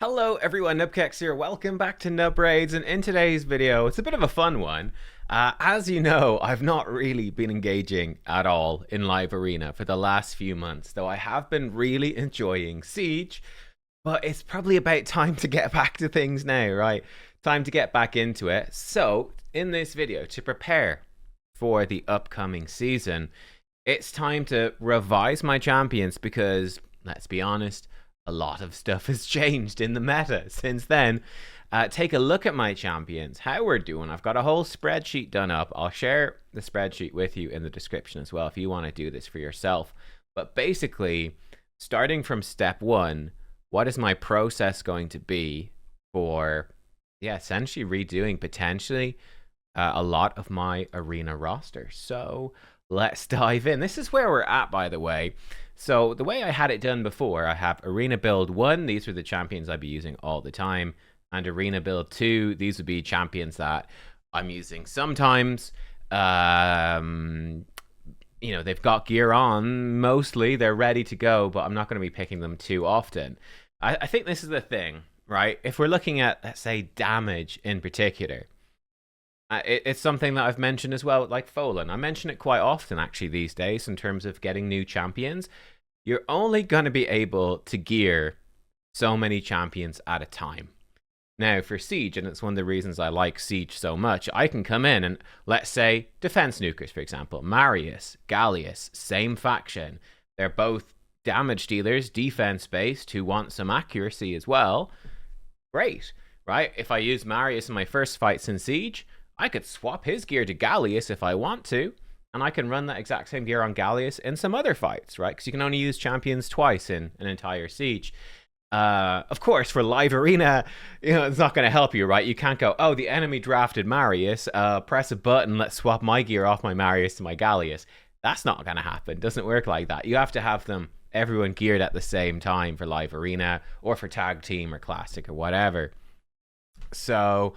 Hello everyone, nubkeks here. Welcome back to Nub Raids, and in today's video, it's a bit of a fun one. As you know, I've not really been engaging at all in Live Arena for the last few months, though I have been really enjoying Siege, but it's probably about time to get back to things now, right? Time to get back into it. So, in this video, to prepare for the upcoming season, it's time to revise my champions because, let's be honest, a lot of stuff has changed in the meta since then. Take a look at my champions, how we're doing. I've got a whole spreadsheet done up. I'll share the spreadsheet with you in the description as well if you want to do this for yourself. But basically, starting from step one, what is my process going to be for, essentially redoing potentially a lot of my arena roster. So let's dive in. This is where we're at, by the way. So the way I had it done before, I have Arena Build 1. These are the champions I'd be using all the time. And Arena Build 2, these would be champions that I'm using sometimes. You know, they've got gear on, mostly. They're ready to go, but I'm not going to be picking them too often. I think this is the thing, right? If we're looking at, let's say, damage in particular, it's something that I've mentioned as well, like Folan. I mention it quite often, actually, these days, in terms of getting new champions. You're only going to be able to gear so many champions at a time. Now, for Siege, and it's one of the reasons I like Siege so much, I can come in and, let's say, defense nukers, for example. Marius, Gallius, same faction. They're both damage dealers, defense-based, who want some accuracy as well. Great, right? If I use Marius in my first fights in Siege, I could swap his gear to Gallius if I want to, and I can run that exact same gear on Gallius in some other fights, right? Because you can only use champions twice in an entire Siege. Of course, for Live Arena, it's not going to help you, right? You can't go, oh, the enemy drafted Marius, press a button, let's swap my gear off my Marius to my Gallius. That's not going to happen. It doesn't work like that. You have to have them, everyone geared at the same time for Live Arena, or for Tag Team, or Classic, or whatever. So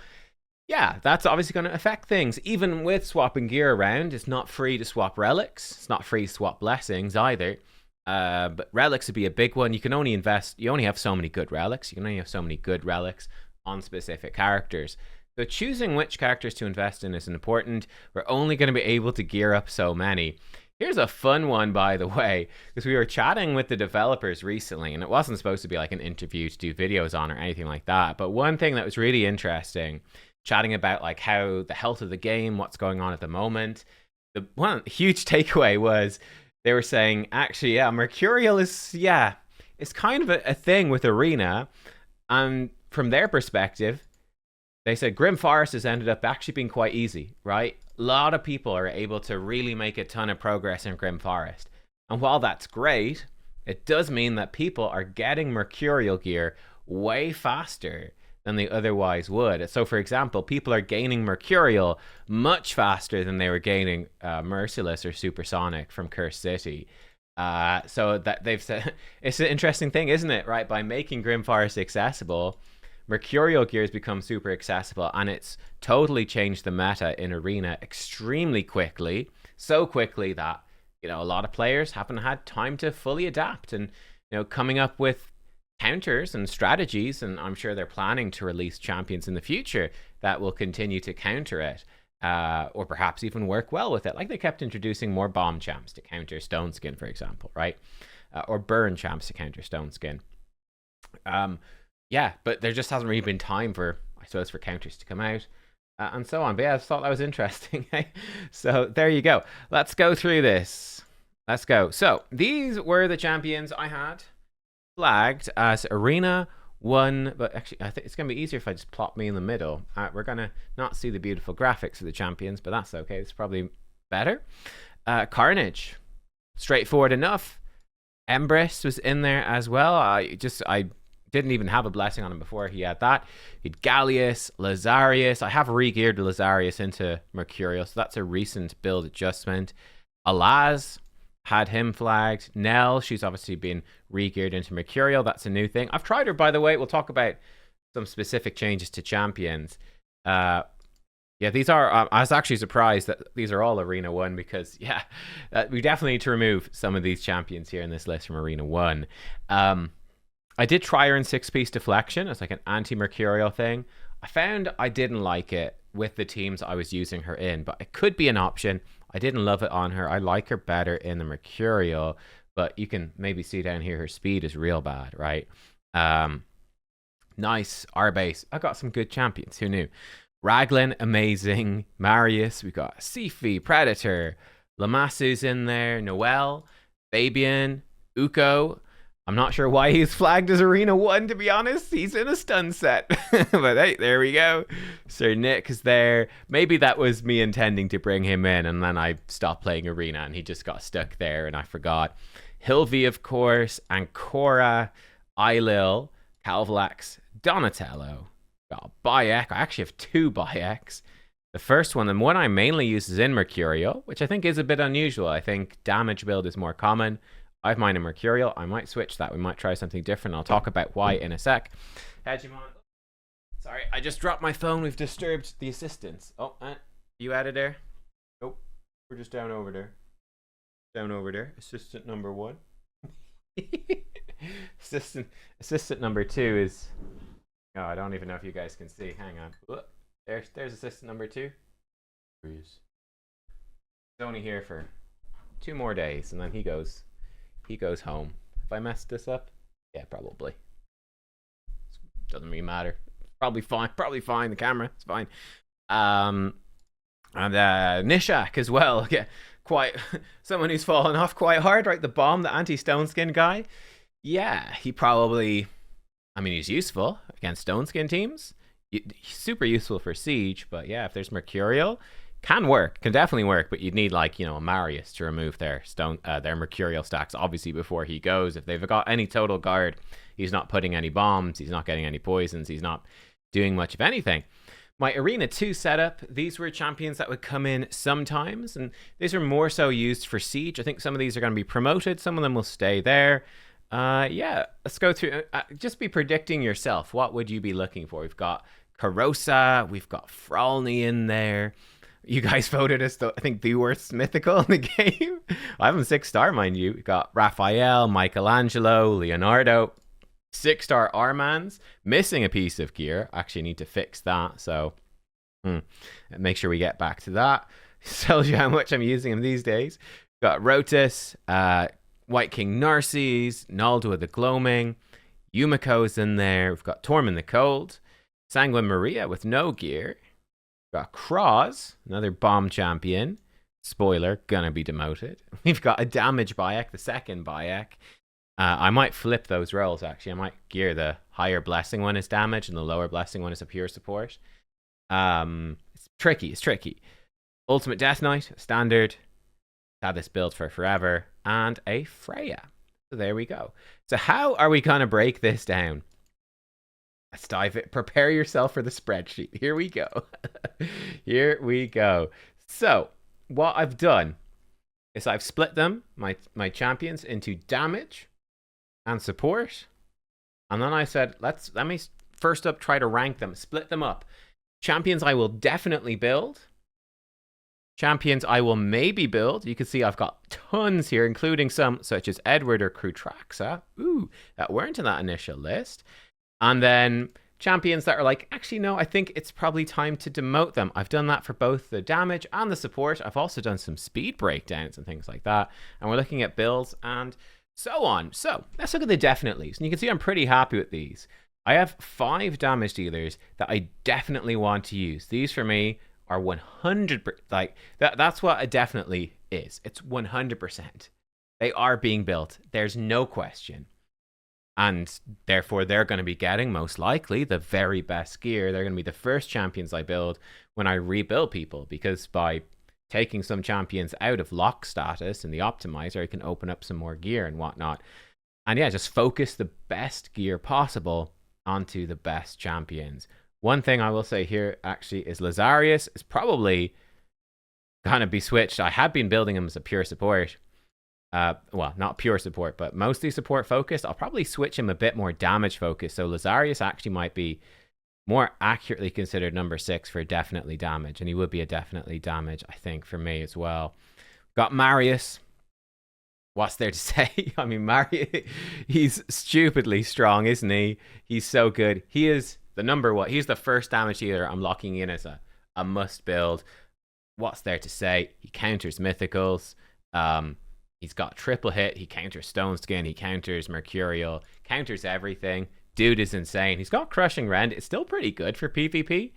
yeah, that's obviously going to affect things. Even with swapping gear around, it's not free to swap relics. It's not free to swap blessings either. But relics would be a big one. You can only invest, you only have so many good relics. You can only have so many good relics on specific characters. So choosing which characters to invest in is important. We're only going to be able to gear up so many. Here's a fun one, by the way, because we were chatting with the developers recently, and it wasn't supposed to be like an interview to do videos on or anything like that. But one thing that was really interesting, chatting about like how the health of the game, what's going on at the moment. The one huge takeaway was they were saying, actually, yeah, Mercurial is, it's kind of a thing with Arena. And from their perspective, they said Grim Forest has ended up actually being quite easy, right? A lot of people are able to really make a ton of progress in Grim Forest. And while that's great, it does mean that people are getting Mercurial gear way faster than they otherwise would. So, for example, people are gaining Mercurial much faster than they were gaining Merciless or Supersonic from Curse City. So that they've said, it's an interesting thing, isn't it? Right, by making Grim Forest accessible, Mercurial gears become super accessible, and it's totally changed the meta in Arena extremely quickly. So quickly that a lot of players haven't had time to fully adapt, and coming up with counters and strategies, and I'm sure they're planning to release champions in the future that will continue to counter it, or perhaps even work well with it. Like they kept introducing more bomb champs to counter Stone Skin, for example, right? Or burn champs to counter Stone Skin. Yeah, but there just hasn't really been time for, I suppose, for counters to come out, and so on. But yeah, I thought that was interesting. So there you go. Let's go through this. Let's go. So these were the champions I had flagged as Arena 1, but actually I think it's going to be easier if I just plop me in the middle. We're going to not see the beautiful graphics of the champions, but that's okay. It's probably better. Carnage, straightforward enough. Embrace was in there as well. I didn't even have a blessing on him before he had that. He'd Gallius, Lazarius. I have re-geared Lazarius into Mercurial, so that's a recent build adjustment. Alaz, had him flagged. Nell, she's obviously been re-geared into Mercurial. That's a new thing. I've tried her, by the way. We'll talk about some specific changes to champions. Yeah, these are... I was actually surprised that these are all Arena 1 because, we definitely need to remove some of these champions here in this list from Arena 1. I did try her in 6-piece deflection. It's like an anti-mercurial thing. I found I didn't like it with the teams I was using her in, but it could be an option. I didn't love it on her. I like her better in the mercurial, but you can maybe see down here her speed is real bad, right? Nice R base. I got some good champions. Who knew? Raglan, amazing. Marius, we got Sifi, Predator, Lamasu's in there, Noel, Fabian, Uko. I'm not sure why he's flagged as Arena 1, to be honest. He's in a stun set. But hey, there we go. Sir Nick is there. Maybe that was me intending to bring him in, and then I stopped playing Arena, and he just got stuck there, and I forgot. Hilvi, of course, Ancora, Eilil, Calvalax, Donatello. Got Bayek. I actually have 2 Bayeks. The first one, and one I mainly use, is in Mercurial, which I think is a bit unusual. I think damage build is more common. I have mine in Mercurial. I might switch that. We might try something different. I'll talk about why in a sec. Hegemon. Sorry, I just dropped my phone. We've disturbed the assistants. Oh, you added there? Nope. We're just down over there. Down over there. Assistant number 1. Assistant number 2 is... Oh, I don't even know if you guys can see. Hang on. There's assistant number 2. He's only here for 2 more days, and then he goes home. Have I messed this up? Yeah, probably. Doesn't really matter. Probably fine. The camera, it's fine. And Nishak as well. Yeah, quite someone who's fallen off quite hard, right? The bomb, the anti-stone skin guy. Yeah, he probably... I mean, he's useful against stone skin teams. He's super useful for siege, but yeah, if there's Mercurial, can definitely work, but you'd need, like, a Marius to remove their Mercurial stacks, obviously, before he goes. If they've got any total guard, he's not putting any bombs, he's not getting any poisons, he's not doing much of anything. My Arena 2 setup, these were champions that would come in sometimes, and these are more so used for siege. I think some of these are going to be promoted, some of them will stay there. Yeah, let's go through. Just be predicting yourself. What would you be looking for? We've got Karosa, we've got Fralny in there. You guys voted us, I think, the worst mythical in the game. I have him 6-star, mind you. We've got Raphael, Michelangelo, Leonardo. 6-star Armans, missing a piece of gear. Actually need to fix that, so make sure we get back to that. Tells you how much I'm using him these days. Got Rotus, White King Narses, Naldo the Gloaming, Yumiko's in there. We've got Tormund the Cold, Sanguine Maria with no gear. We've got Cross, another bomb champion. Spoiler, gonna be demoted. We've got a damage Bayek, the second Bayek. I might flip those roles, actually. I might gear the higher blessing one as damage and the lower blessing one as a pure support. It's tricky. Ultimate Death Knight, standard. Had this build for forever. And a Freya. So there we go. So how are we going to break this down? Let's dive in. Prepare yourself for the spreadsheet. Here we go. Here we go. So what I've done is I've split them, my champions, into damage and support. And then I said, let me first up try to rank them, split them up. Champions I will definitely build. Champions I will maybe build. You can see I've got tons here, including some such as Edward or Krutraxa. Ooh, that weren't in that initial list. And then champions that are like, actually, no, I think it's probably time to demote them. I've done that for both the damage and the support. I've also done some speed breakdowns and things like that. And we're looking at builds and so on. So let's look at the definitely's. And you can see I'm pretty happy with these. I have 5 damage dealers that I definitely want to use. These for me are 100%, like that's what a definitely is. It's 100%. They are being built. There's no question. And therefore, they're going to be getting, most likely, the very best gear. They're going to be the first champions I build when I rebuild people, because by taking some champions out of lock status in the optimizer, I can open up some more gear and whatnot. And yeah, just focus the best gear possible onto the best champions. One thing I will say here, actually, is Lazarius is probably going to be switched. I had been building him as a pure support. Well, not pure support, but mostly support focused. I'll probably switch him a bit more damage focused. So Lazarius actually might be more accurately considered number 6 for definitely damage. And he would be a definitely damage, I think, for me as well. Got Marius. what's there to say? I mean, Mario, he's stupidly strong, isn't he? He's so good. He is the number one. He's the first damage dealer I'm locking in as a must build. What's there to say? He counters mythicals. He's got triple hit. He counters Stone Skin. He counters Mercurial. Counters everything. Dude is insane. He's got Crushing Rend. It's still pretty good for PvP,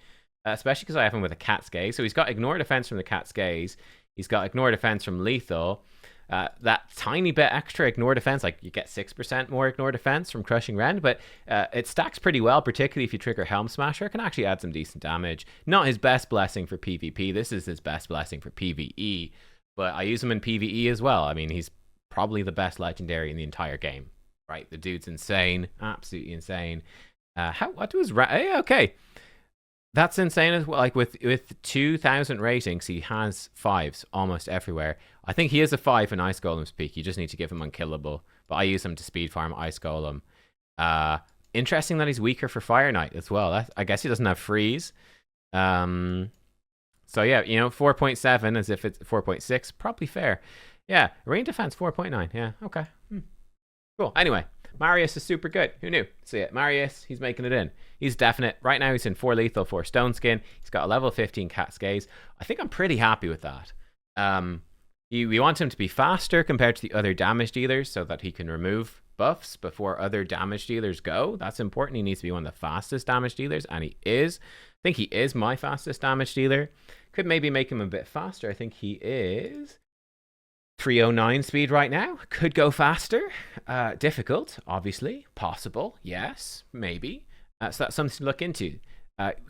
especially because I have him with a Cat's Gaze. So he's got Ignore Defense from the Cat's Gaze. He's got Ignore Defense from Lethal. That tiny bit extra Ignore Defense, like you get 6% more Ignore Defense from Crushing Rend, but it stacks pretty well, particularly if you trigger Helm Smasher. It can actually add some decent damage. Not his best blessing for PvP. This is his best blessing for PvE, but I use him in PvE as well. I mean, he's probably the best legendary in the entire game, right? The dude's insane. Absolutely insane. What was... okay. That's insane as well. Like with 2,000 ratings, he has 5s almost everywhere. I think he is a 5 in Ice Golem's peak. You just need to give him Unkillable. But I use him to speed farm Ice Golem. Interesting that he's weaker for Fire Knight as well. I guess he doesn't have freeze. So yeah, 4.7 as if it's 4.6. Probably fair. Yeah, rain defense 4.9. Yeah, okay. Cool. Anyway, Marius is super good. Who knew? See it. Marius, he's making it in. He's definite. Right now he's in 4 lethal, 4 stone skin. He's got a level 15 Cat's Gaze. I think I'm pretty happy with that. We want him to be faster compared to the other damage dealers so that he can remove buffs before other damage dealers go. That's important. He needs to be one of the fastest damage dealers, and he is. I think he is my fastest damage dealer. Could maybe make him a bit faster. I think he is 309 speed right now. Could go faster. Difficult, obviously. Possible, yes, maybe. So that's something to look into.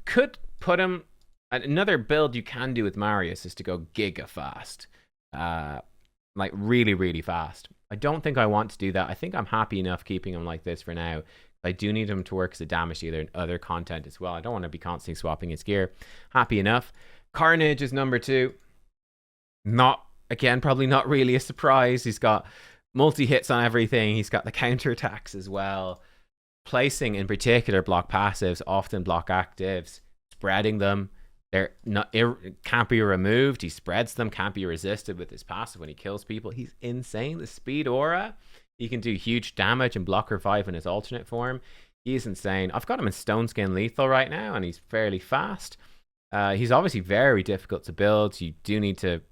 Could put him... Another build you can do with Marius is to go giga fast. Like really, really fast. I don't think I want to do that. I think I'm happy enough keeping him like this for now. I do need him to work as a damage dealer in other content as well. I don't want to be constantly swapping his gear. Happy enough. Carnage is number 2. Again, probably not really a surprise. He's got multi-hits on everything. He's got the counter-attacks as well. Placing, in particular, block passives, often block actives, spreading them. They're not can't be removed. He spreads them, can't be resisted with his passive when he kills people. He's insane. The speed aura. He can do huge damage and block revive in his alternate form. He's insane. I've got him in Stone Skin Lethal right now, and he's fairly fast. He's obviously very difficult to build. You do need to...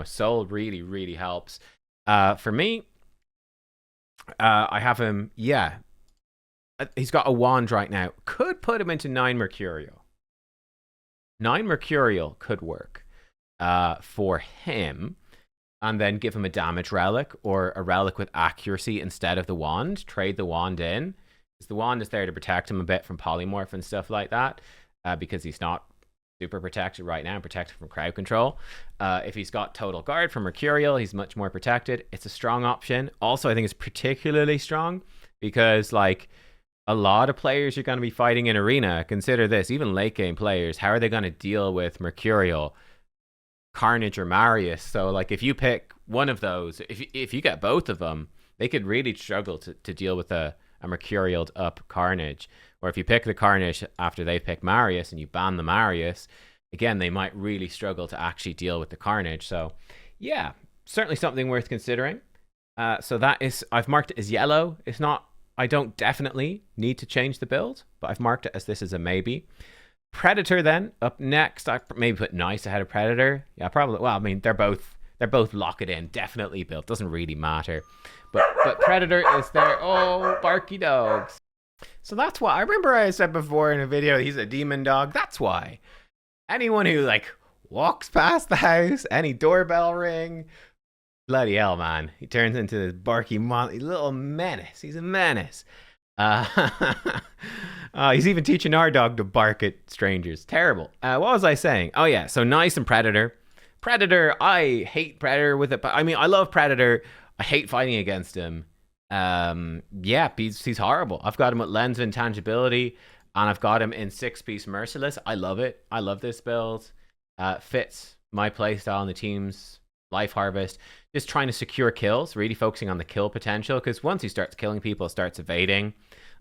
Soul really, really helps. For me, I have him, he's got a wand right now. Could put him into 9 Mercurial. 9 Mercurial could work for him. And then give him a damage relic or a relic with accuracy instead of the wand. Trade the wand in. Because the wand is there to protect him a bit from polymorph and stuff like that. Because he's not super protected right now, protected from crowd control. If he's got total guard from Mercurial, he's much more protected. It's a strong option. Also, I think it's particularly strong because like a lot of players you're going to be fighting in arena. Consider this, even late game players, how are they going to deal with Mercurial, Carnage, or Marius? So like if you pick one of those, if you get both of them, they could really struggle to deal with a Mercurial up Carnage. Or if you pick the Carnage after they pick Marius and you ban the Marius, again, they might really struggle to actually deal with the Carnage. So, yeah, certainly something worth considering. So that is, I've marked it as yellow. It's not, I don't definitely need to change the build, but I've marked it as this is a maybe. Predator then, up next. I maybe put Nice ahead of Predator. Yeah, probably. Well, I mean, they're both lock it in. Definitely built. Doesn't really matter. But Predator is there. Oh, barky dogs. So that's why. I remember I said before in a video he's a demon dog. That's why. Anyone who like walks past the house, any doorbell ring, bloody hell, man. He turns into this barky little menace. He's a menace. He's even teaching our dog to bark at strangers. Terrible. What was I saying? Oh yeah, so Nice and Predator. Predator, I hate Predator with it. But I mean, I love Predator. I hate fighting against him. Yeah, he's horrible. I've got him with Lens of Intangibility, and I've got him in 6-piece Merciless. I love it. I love this build. Fits my playstyle and the team's Life Harvest. Just trying to secure kills, really focusing on the kill potential, because once he starts killing people, starts evading.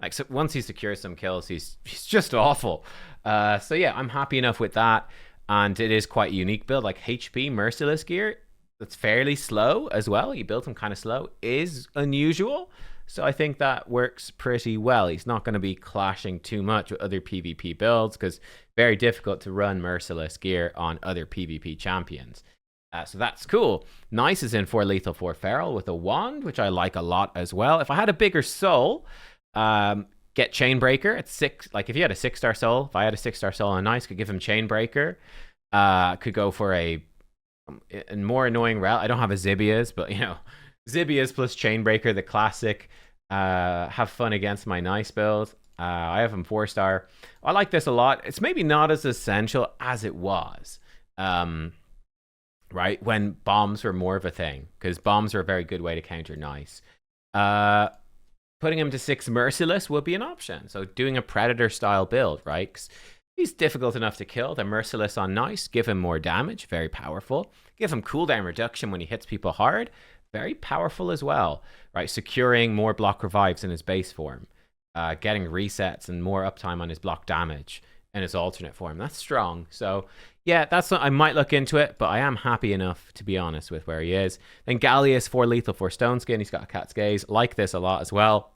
Like, so once he secures some kills, he's just awful. So yeah, I'm happy enough with that. And it is quite a unique build, like HP Merciless gear. that's fairly slow as well. You built him kind of slow is unusual. So I think that works pretty well. He's not going to be clashing too much with other PvP builds because very difficult to run Merciless gear on other PvP champions. So that's cool. Nice is in 4 lethal, 4 feral with a wand, which I like a lot as well. If I had a bigger soul, get Chainbreaker at 6. Like if you had a 6-star soul, if I had a 6-star soul on Nice, could give him Chainbreaker. Could go for a more annoying route. I don't have a Zibia's, but you know, Zibia's plus Chainbreaker, the classic. Have fun against my Nice build. I have him 4-star. I like this a lot. It's maybe not as essential as it was. Right? When bombs were more of a thing, because bombs are a very good way to counter Nice. Putting him to 6 Merciless would be an option. So doing a Predator style build, right? 'Cause he's difficult enough to kill. The Merciless on Nice, give him more damage, very powerful. Give him cooldown reduction when he hits people hard, very powerful as well, right? Securing more block revives in his base form, getting resets and more uptime on his block damage in his alternate form. That's strong. So yeah, that's I might look into it, but I am happy enough to be honest with where he is. Then Gallius, 4 lethal, 4 stone skin. He's got a cat's gaze. Like this a lot as well.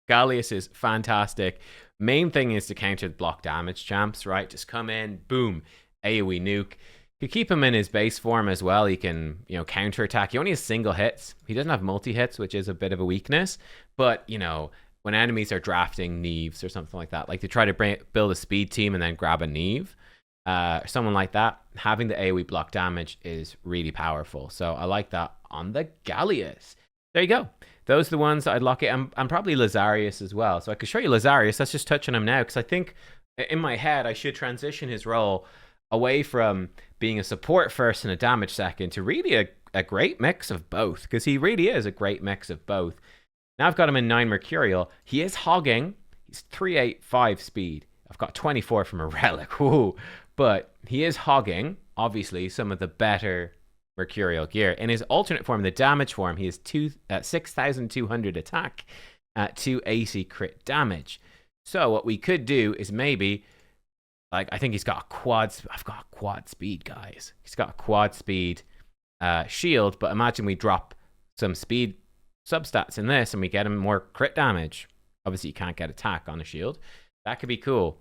Gallius is fantastic. Main thing is to counter the block damage champs, right? Just come in, boom, AoE nuke. You keep him in his base form as well. He can, you know, counter attack. He only has single hits. He doesn't have multi hits, which is a bit of a weakness. But you know, when enemies are drafting Neves or something like that, like to try to build a speed team and then grab a Neve, someone like that, having the AoE block damage is really powerful. So I like that on the Gallius. There you go. Those are the ones that I'd lock it. And probably Lazarius as well. So I could show you Lazarius. Let's just touch on him now, because I think in my head I should transition his role away from being a support first and a damage second to really a great mix of both, because he really is a great mix of both. Now I've got him in 9 Mercurial. He is hogging. He's 385 speed. I've got 24 from a relic. Woo. But he is hogging, obviously, some of the better Mercurial gear. In his alternate form, the damage form, he has 6,200 attack, 280 crit damage. So what we could do is maybe, like, I think he's got I've got quad speed, guys. He's got quad speed shield, but imagine we drop some speed substats in this and we get him more crit damage. Obviously, you can't get attack on a shield. That could be cool.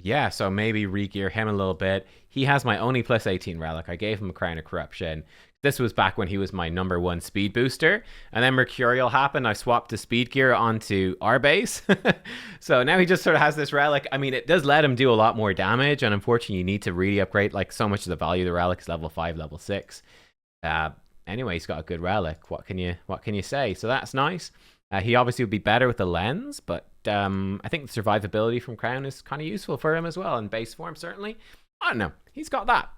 Yeah, so maybe re-gear him a little bit. He has my only plus 18 relic. I gave him a Crown of Corruption. This was back when he was my #1 speed booster. And then Mercurial happened. I swapped the speed gear onto our base. So now he just sort of has this relic. I mean, it does let him do a lot more damage. And unfortunately, you need to really upgrade. Like, so much of the value of the relic is level 5, level 6. Anyway, he's got a good relic. What can you say? So that's nice. He obviously would be better with the lens, but I think the survivability from Crown is kind of useful for him as well, in base form, certainly. I don't know. He's got that.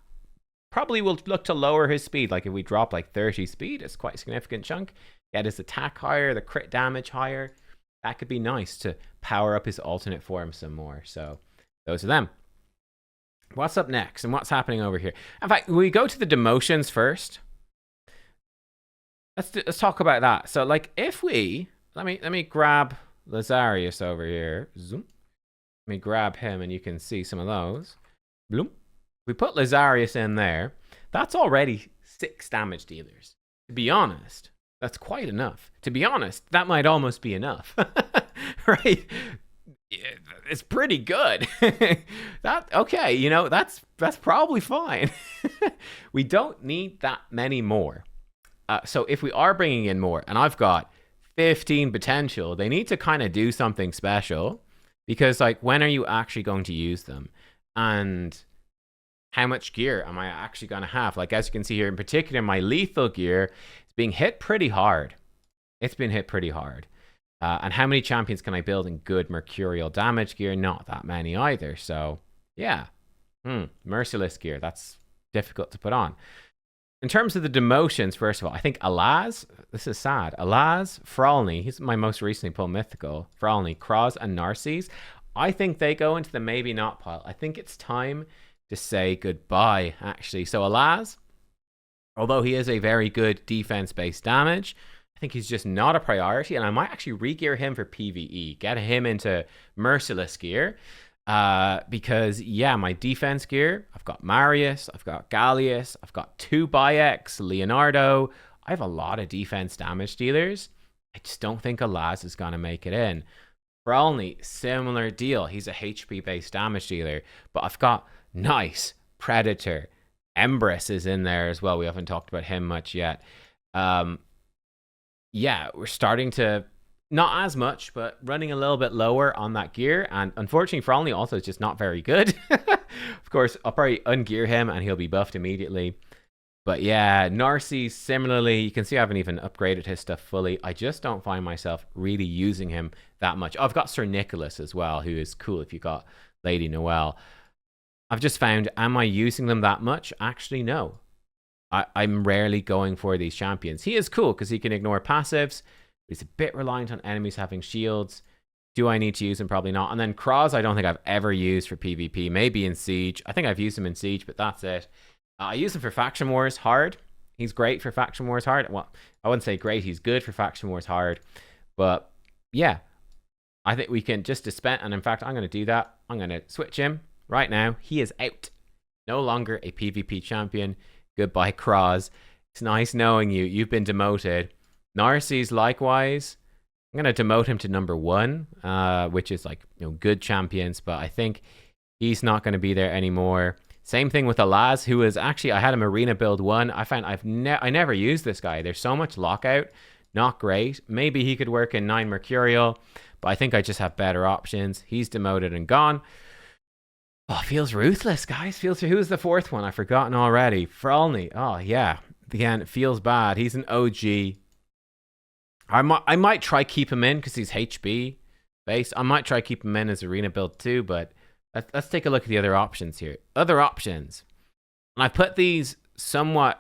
Probably will look to lower his speed. Like if we drop like 30 speed, it's quite a significant chunk. Get his attack higher, the crit damage higher. That could be nice to power up his alternate form some more. So those are them. What's up next and what's happening over here? In fact, we go to the demotions first. Let's talk about that. So like if we, let me grab Lazarius over here. Zoom. Let me grab him and you can see some of those. Bloom. We put Lazarius in there. That's already 6 damage dealers. To be honest, that's quite enough. To be honest, that might almost be enough. Right? It's pretty good. Okay, you know, that's probably fine. We don't need that many more. So if we are bringing in more, and I've got 15 potential, they need to kind of do something special, because like, when are you actually going to use them? And how much gear am I actually going to have? Like, as you can see here, in particular, my lethal gear is being hit pretty hard. It's been hit pretty hard. And how many champions can I build in good Mercurial damage gear? Not that many either. So yeah, Merciless gear, that's difficult to put on. In terms of the demotions, first of all, I think Alaz, this is sad. Alaz, Fralny, he's my most recently pulled mythical. Fralny, Kraz, and Narses. I think they go into the maybe not pile. I think it's time to say goodbye, actually. So Alaz, although he is a very good defense-based damage, I think he's just not a priority, and I might actually re-gear him for PvE, get him into Merciless gear. Because yeah, my defense gear, I've got Marius, I've got Gallius, I've got 2 Bayeks, Leonardo. I have a lot of defense damage dealers. I just don't think Alaz is going to make it in. Brolny, similar deal. He's a HP based damage dealer, but I've got Nice, Predator, Empress is in there as well. We haven't talked about him much yet. Yeah, we're starting to, not as much, but running a little bit lower on that gear. And unfortunately, Frolny also is just not very good. Of course, I'll probably ungear him and he'll be buffed immediately. But yeah, Narcy, similarly, you can see I haven't even upgraded his stuff fully. I just don't find myself really using him that much. Oh, I've got Sir Nicholas as well, who is cool if you got Lady Noelle. I've just found, am I using them that much? Actually, no. I'm rarely going for these champions. He is cool because he can ignore passives. He's a bit reliant on enemies having shields. Do I need to use him? Probably not. And then Kraz, I don't think I've ever used for PvP. Maybe in Siege. I think I've used him in Siege, but that's it. I use him for Faction Wars Hard. He's great for Faction Wars Hard. Well, I wouldn't say great. He's good for Faction Wars Hard. But yeah, I think we can just dispense. And in fact, I'm going to do that. I'm going to switch him right now. He is out. No longer a PvP champion. Goodbye, Kraz. It's nice knowing you. You've been demoted. Narcisse, likewise. I'm going to demote him to number 1, which is like, good champions, but I think he's not going to be there anymore. Same thing with Alaz, who is actually, I had him Arena build 1. I found I never used this guy. There's so much lockout. Not great. Maybe he could work in 9 Mercurial, but I think I just have better options. He's demoted and gone. Oh, feels ruthless, guys. Who's the 4th one? I've forgotten already. Frolny. Oh, yeah. Again, it feels bad. He's an OG. I might try keep him in because he's HB based. I might try keep him in as Arena build too, but let's take a look at the other options here. Other options. And I put these somewhat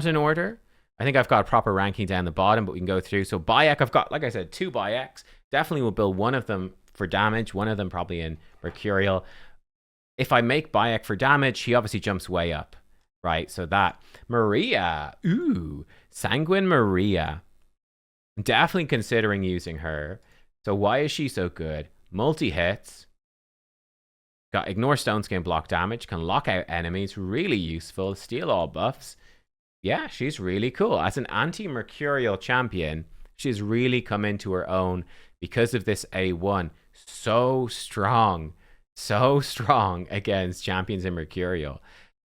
in order. I think I've got a proper ranking down the bottom, but we can go through. So Bayek, I've got, like I said, 2 Bayeks. Definitely will build one of them for damage, one of them probably in Mercurial. If I make Bayek for damage, he obviously jumps way up, right? So that. Maria. Ooh. Sanguine Maria. Definitely considering using her. So why is she so good? Multi-hits. Got Ignore Stone Skin block damage. Can lock out enemies. Really useful. Steal all buffs. Yeah, she's really cool. As an anti-Mercurial champion, she's really come into her own because of this A1. So strong. So strong against champions in Mercurial.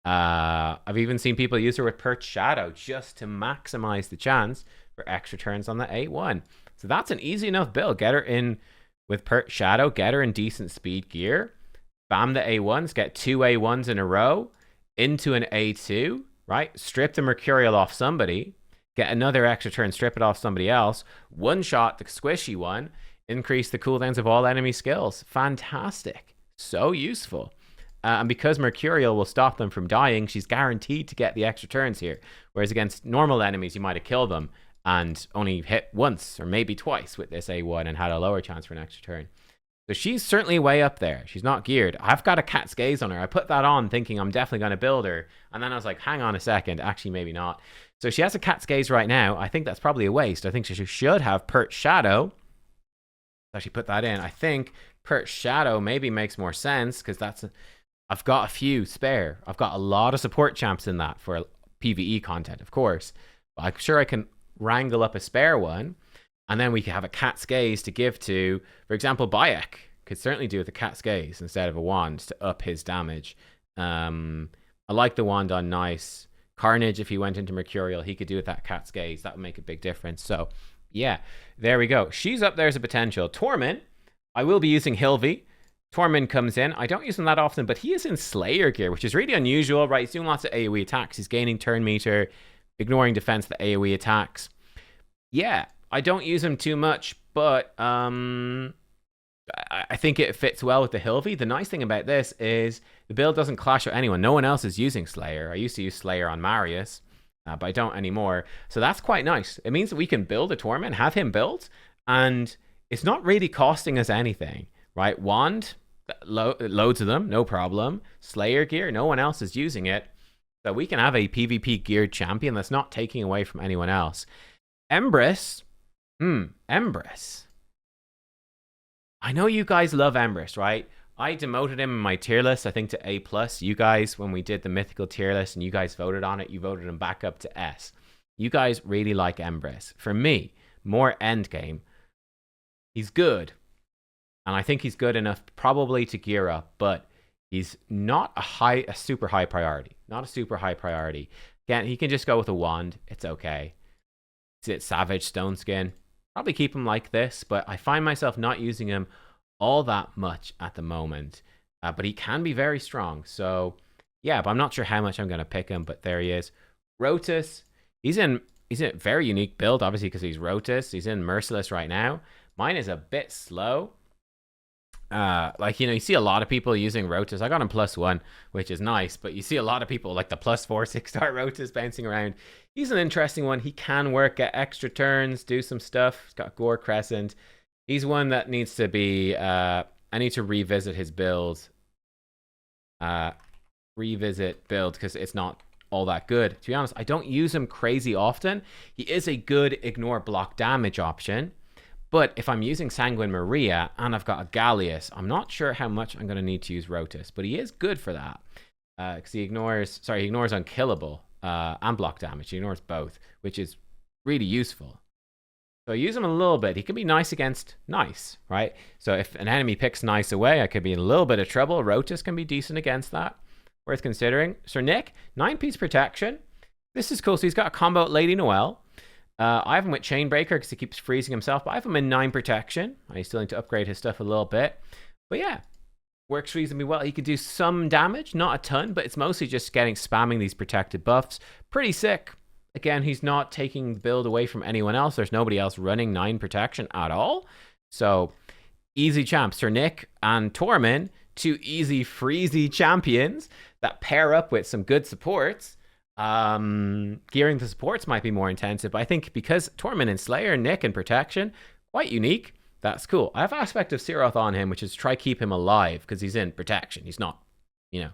I've even seen people use her with Perch Shadow just to maximize the chance for extra turns on the A1. So that's an easy enough build. Get her in with Perch Shadow. Get her in decent speed gear. Bam the A1s. Get 2 A1s in a row into an A2. Right? Strip the Mercurial off somebody. Get another extra turn. Strip it off somebody else. One shot the squishy one. Increase the cooldowns of all enemy skills. Fantastic. So useful. And because Mercurial will stop them from dying, she's guaranteed to get the extra turns here. Whereas against normal enemies, you might have killed them and only hit once or maybe twice with this A1 and had a lower chance for an extra turn. So she's certainly way up there. She's not geared. I've got a Cat's Gaze on her. I put that on thinking I'm definitely going to build her. And then I was like, hang on a second. Actually, maybe not. So she has a Cat's Gaze right now. I think that's probably a waste. I think she should have Perch Shadow. Actually put that in. I think Perch Shadow maybe makes more sense because I've got a few spare. I've got a lot of support champs in that for PvE content, of course. But I'm sure I can wrangle up a spare one. And then we can have a Cat's Gaze to give to, for example, Bayek. Could certainly do with a Cat's Gaze instead of a wand to up his damage. I like the wand on Nice. Carnage, if he went into Mercurial, he could do with that Cat's Gaze. That would make a big difference. So, yeah, there we go. She's up there as a potential. Torment, I will be using Hilvi. Torment comes in. I don't use him that often, but he is in Slayer gear, which is really unusual, right? He's doing lots of AoE attacks. He's gaining turn meter, ignoring defense, the AoE attacks. Yeah, I don't use him too much, but I think it fits well with the Hilvi. The nice thing about this is the build doesn't clash with anyone. No one else is using Slayer. I used to use Slayer on Marius, but I don't anymore. So that's quite nice. It means that we can build a Torment, have him built, and it's not really costing us anything, right? Wand, loads of them, no problem. Slayer gear, no one else is using it. So we can have a PvP geared champion that's not taking away from anyone else. Empress. Empress. I know you guys love Empress, right? I demoted him in my tier list, I think, to A plus. You guys, when we did the mythical tier list and you guys voted on it, you voted him back up to S. You guys really like Embrace. For me, more end game. He's good, and I think he's good enough probably to gear up, but he's not a super high priority. Not a super high priority. Again, he can just go with a wand. It's okay. Is it Savage Stone Skin? Probably keep him like this, but I find myself not using him all that much at the moment. But he can be very strong. So yeah, but I'm not sure how much I'm going to pick him, but there he is. Rotus, he's in a very unique build, obviously, because he's Rotus. He's in Merciless right now. Mine is a bit slow. Like, you know, you see a lot of people using Rotus. I got him +1, which is nice, but you see a lot of people like the +4 6-star Rotus bouncing around. He's an interesting one. He can work at extra turns, do some stuff. He's got Gore Crescent. He's one that needs to be, I need to revisit his build. Revisit build, because it's not all that good. To be honest, I don't use him crazy often. He is a good ignore block damage option. But if I'm using Sanguine Maria and I've got a Gallius, I'm not sure how much I'm going to need to use Rotus. But he is good for that. Because he ignores unkillable and block damage. He ignores both, which is really useful. So I use him a little bit. He can be nice against nice, right? So if an enemy picks nice away, I could be in a little bit of trouble. Rotus can be decent against that. Worth considering. Sir Nick, 9-piece protection. This is cool. So he's got a combo at Lady Noelle. I have him with Chainbreaker because he keeps freezing himself, but I have him in 9 protection. I still need to upgrade his stuff a little bit. But yeah, works reasonably well. He can do some damage, not a ton, but it's mostly just spamming these protected buffs. Pretty sick. Again, he's not taking the build away from anyone else. There's nobody else running 9 protection at all. So, easy champ. Sir Nick and Tormin, 2 easy freezy champions that pair up with some good supports. Gearing the supports might be more intensive, but I think because Tormin and Slayer, Nick and protection, quite unique. That's cool. I have aspect of Siroth on him, which is try keep him alive because he's in protection. He's not, you know,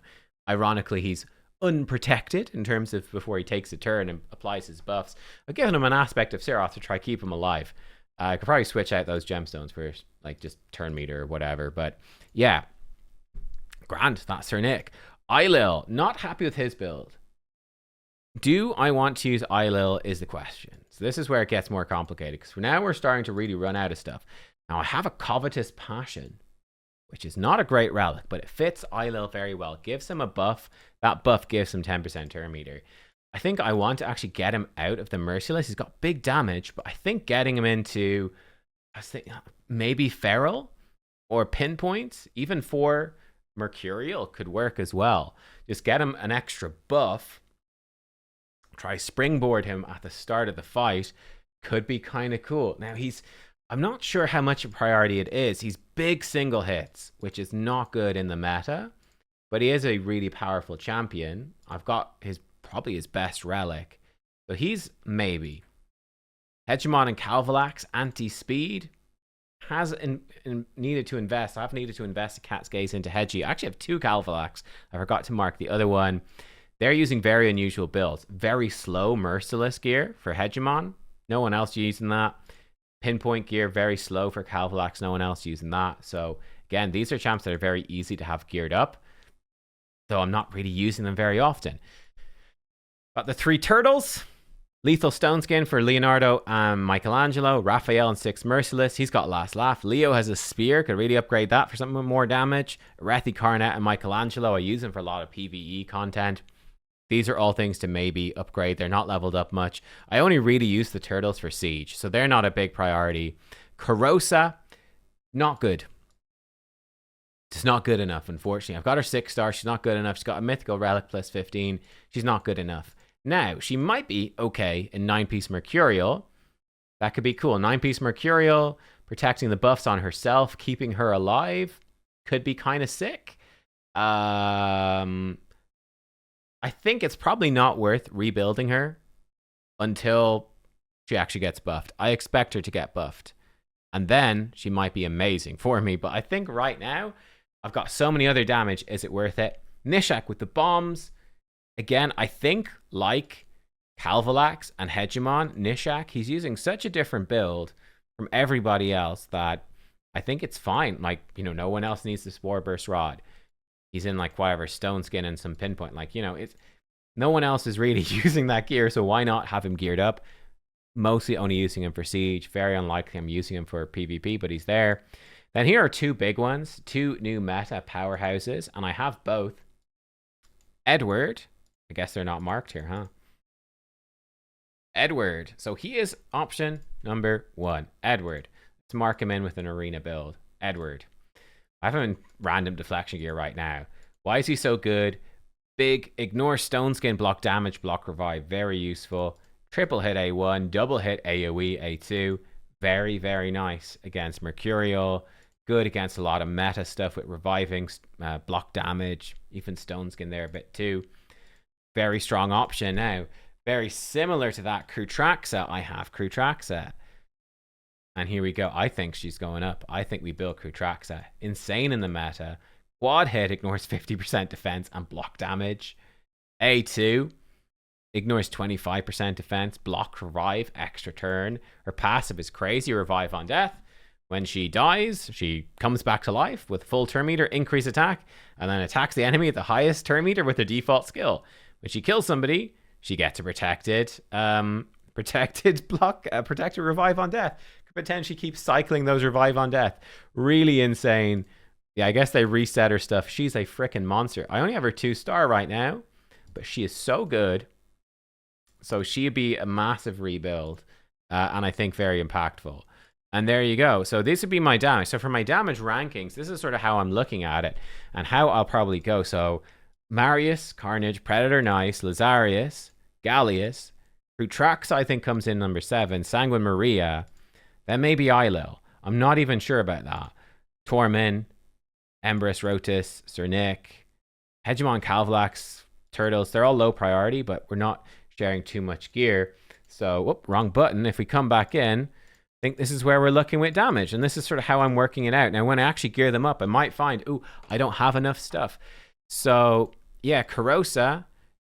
ironically, he's unprotected in terms of before he takes a turn and applies his buffs. I've given him an aspect of Siroth to try keep him alive. I could probably switch out those gemstones for like just turn meter or whatever, but yeah, grand. That's Sir Nick. Eilil, not happy with his build. Do I want to use Eilil is the question. So this is where it gets more complicated because for now we're starting to really run out of stuff. Now I have a Covetous Passion, which is not a great relic, but it fits Eilil very well. It gives him a buff. That buff gives him 10% turn meter. I think I want to actually get him out of the Merciless. He's got big damage, but I think getting him into, I was thinking maybe Feral or Pinpoint, even for Mercurial could work as well. Just get him an extra buff. Try springboard him at the start of the fight. Could be kind of cool. Now I'm not sure how much a priority it is. He's big single hits, which is not good in the meta, but he is a really powerful champion. I've got probably his best relic. So he's maybe. Hegemon and Calvalax, anti-speed. Needed to invest. I've needed to invest a Cat's Gaze into Hedgie. I actually have 2 Calvalax. I forgot to mark the other one. They're using very unusual builds. Very slow Merciless gear for Hegemon. No one else using that. Pinpoint gear, very slow for Calvalax. No one else using that. So again, these are champs that are very easy to have geared up. Though I'm not really using them very often. Got the 3 turtles. Lethal Stone Skin for Leonardo and Michelangelo. Raphael and 6 Merciless. He's got Last Laugh. Leo has a spear. Could really upgrade that for something with more damage. Arethi Carnet and Michelangelo. I use them for a lot of PvE content. These are all things to maybe upgrade. They're not leveled up much. I only really use the turtles for siege, so they're not a big priority. Karosa, not good. It's not good enough, unfortunately. I've got her 6-star. She's not good enough. She's got a mythical relic plus 15. She's not good enough. Now, she might be okay in 9-piece Mercurial. That could be cool. 9-piece Mercurial, protecting the buffs on herself, keeping her alive. Could be kind of sick. I think it's probably not worth rebuilding her until she actually gets buffed. I expect her to get buffed. And then she might be amazing for me. But I think right now, I've got so many other damage. Is it worth it? Nishak with the bombs. Again, I think like Calvalax and Hegemon, Nishak, he's using such a different build from everybody else that I think it's fine. Like, no one else needs the Spore Burst Rod. He's in like whatever, Stone Skin and some Pinpoint. Like, it's no one else is really using that gear, so why not have him geared up? Mostly only using him for Siege. Very unlikely I'm using him for PvP, but he's there. Then here are two big ones, two new meta powerhouses, and I have both. Edward. I guess they're not marked here, huh? Edward. So he is option number 1. Edward. Let's mark him in with an arena build. Edward. I have him in random deflection gear right now. Why is he so good? Big, ignore Stone Skin, block damage, block revive. Very useful. Triple hit A1, double hit AoE A2. Very, very nice against Mercurial. Good against a lot of meta stuff with reviving, block damage, even Stone Skin there a bit too. Very strong option now. Very similar to that Krutraxa I have. Krutraxa. And here we go. I think she's going up. I think we build Krutraxa. Insane in the meta. Quad hit ignores 50% defense and block damage. A2 ignores 25% defense, block, revive, extra turn. Her passive is crazy, revive on death. When she dies, she comes back to life with full turn meter, increase attack, and then attacks the enemy at the highest turn meter with her default skill. When she kills somebody, she gets a protected revive on death. Could potentially keep cycling those revive on death. Really insane. Yeah, I guess they reset her stuff. She's a freaking monster. I only have her 2-star right now, but she is so good. So she'd be a massive rebuild, and I think very impactful. And there you go. So this would be my damage. So for my damage rankings, this is sort of how I'm looking at it and how I'll probably go. So Marius, Carnage, Predator, Nice, Lazarius, Gallius, Krutraxa I think comes in number 7, Sanguine Maria, then maybe Eilil. I'm not even sure about that. Tormin, Embrus, Rotis, Cernic, Hegemon, Calvalax, Turtles, they're all low priority, but we're not sharing too much gear. So, whoop, wrong button. If we come back in, I think this is where we're looking with damage, and this is sort of how I'm working it out. Now, when I actually gear them up, I might find, ooh, I don't have enough stuff. So, yeah, Karosa,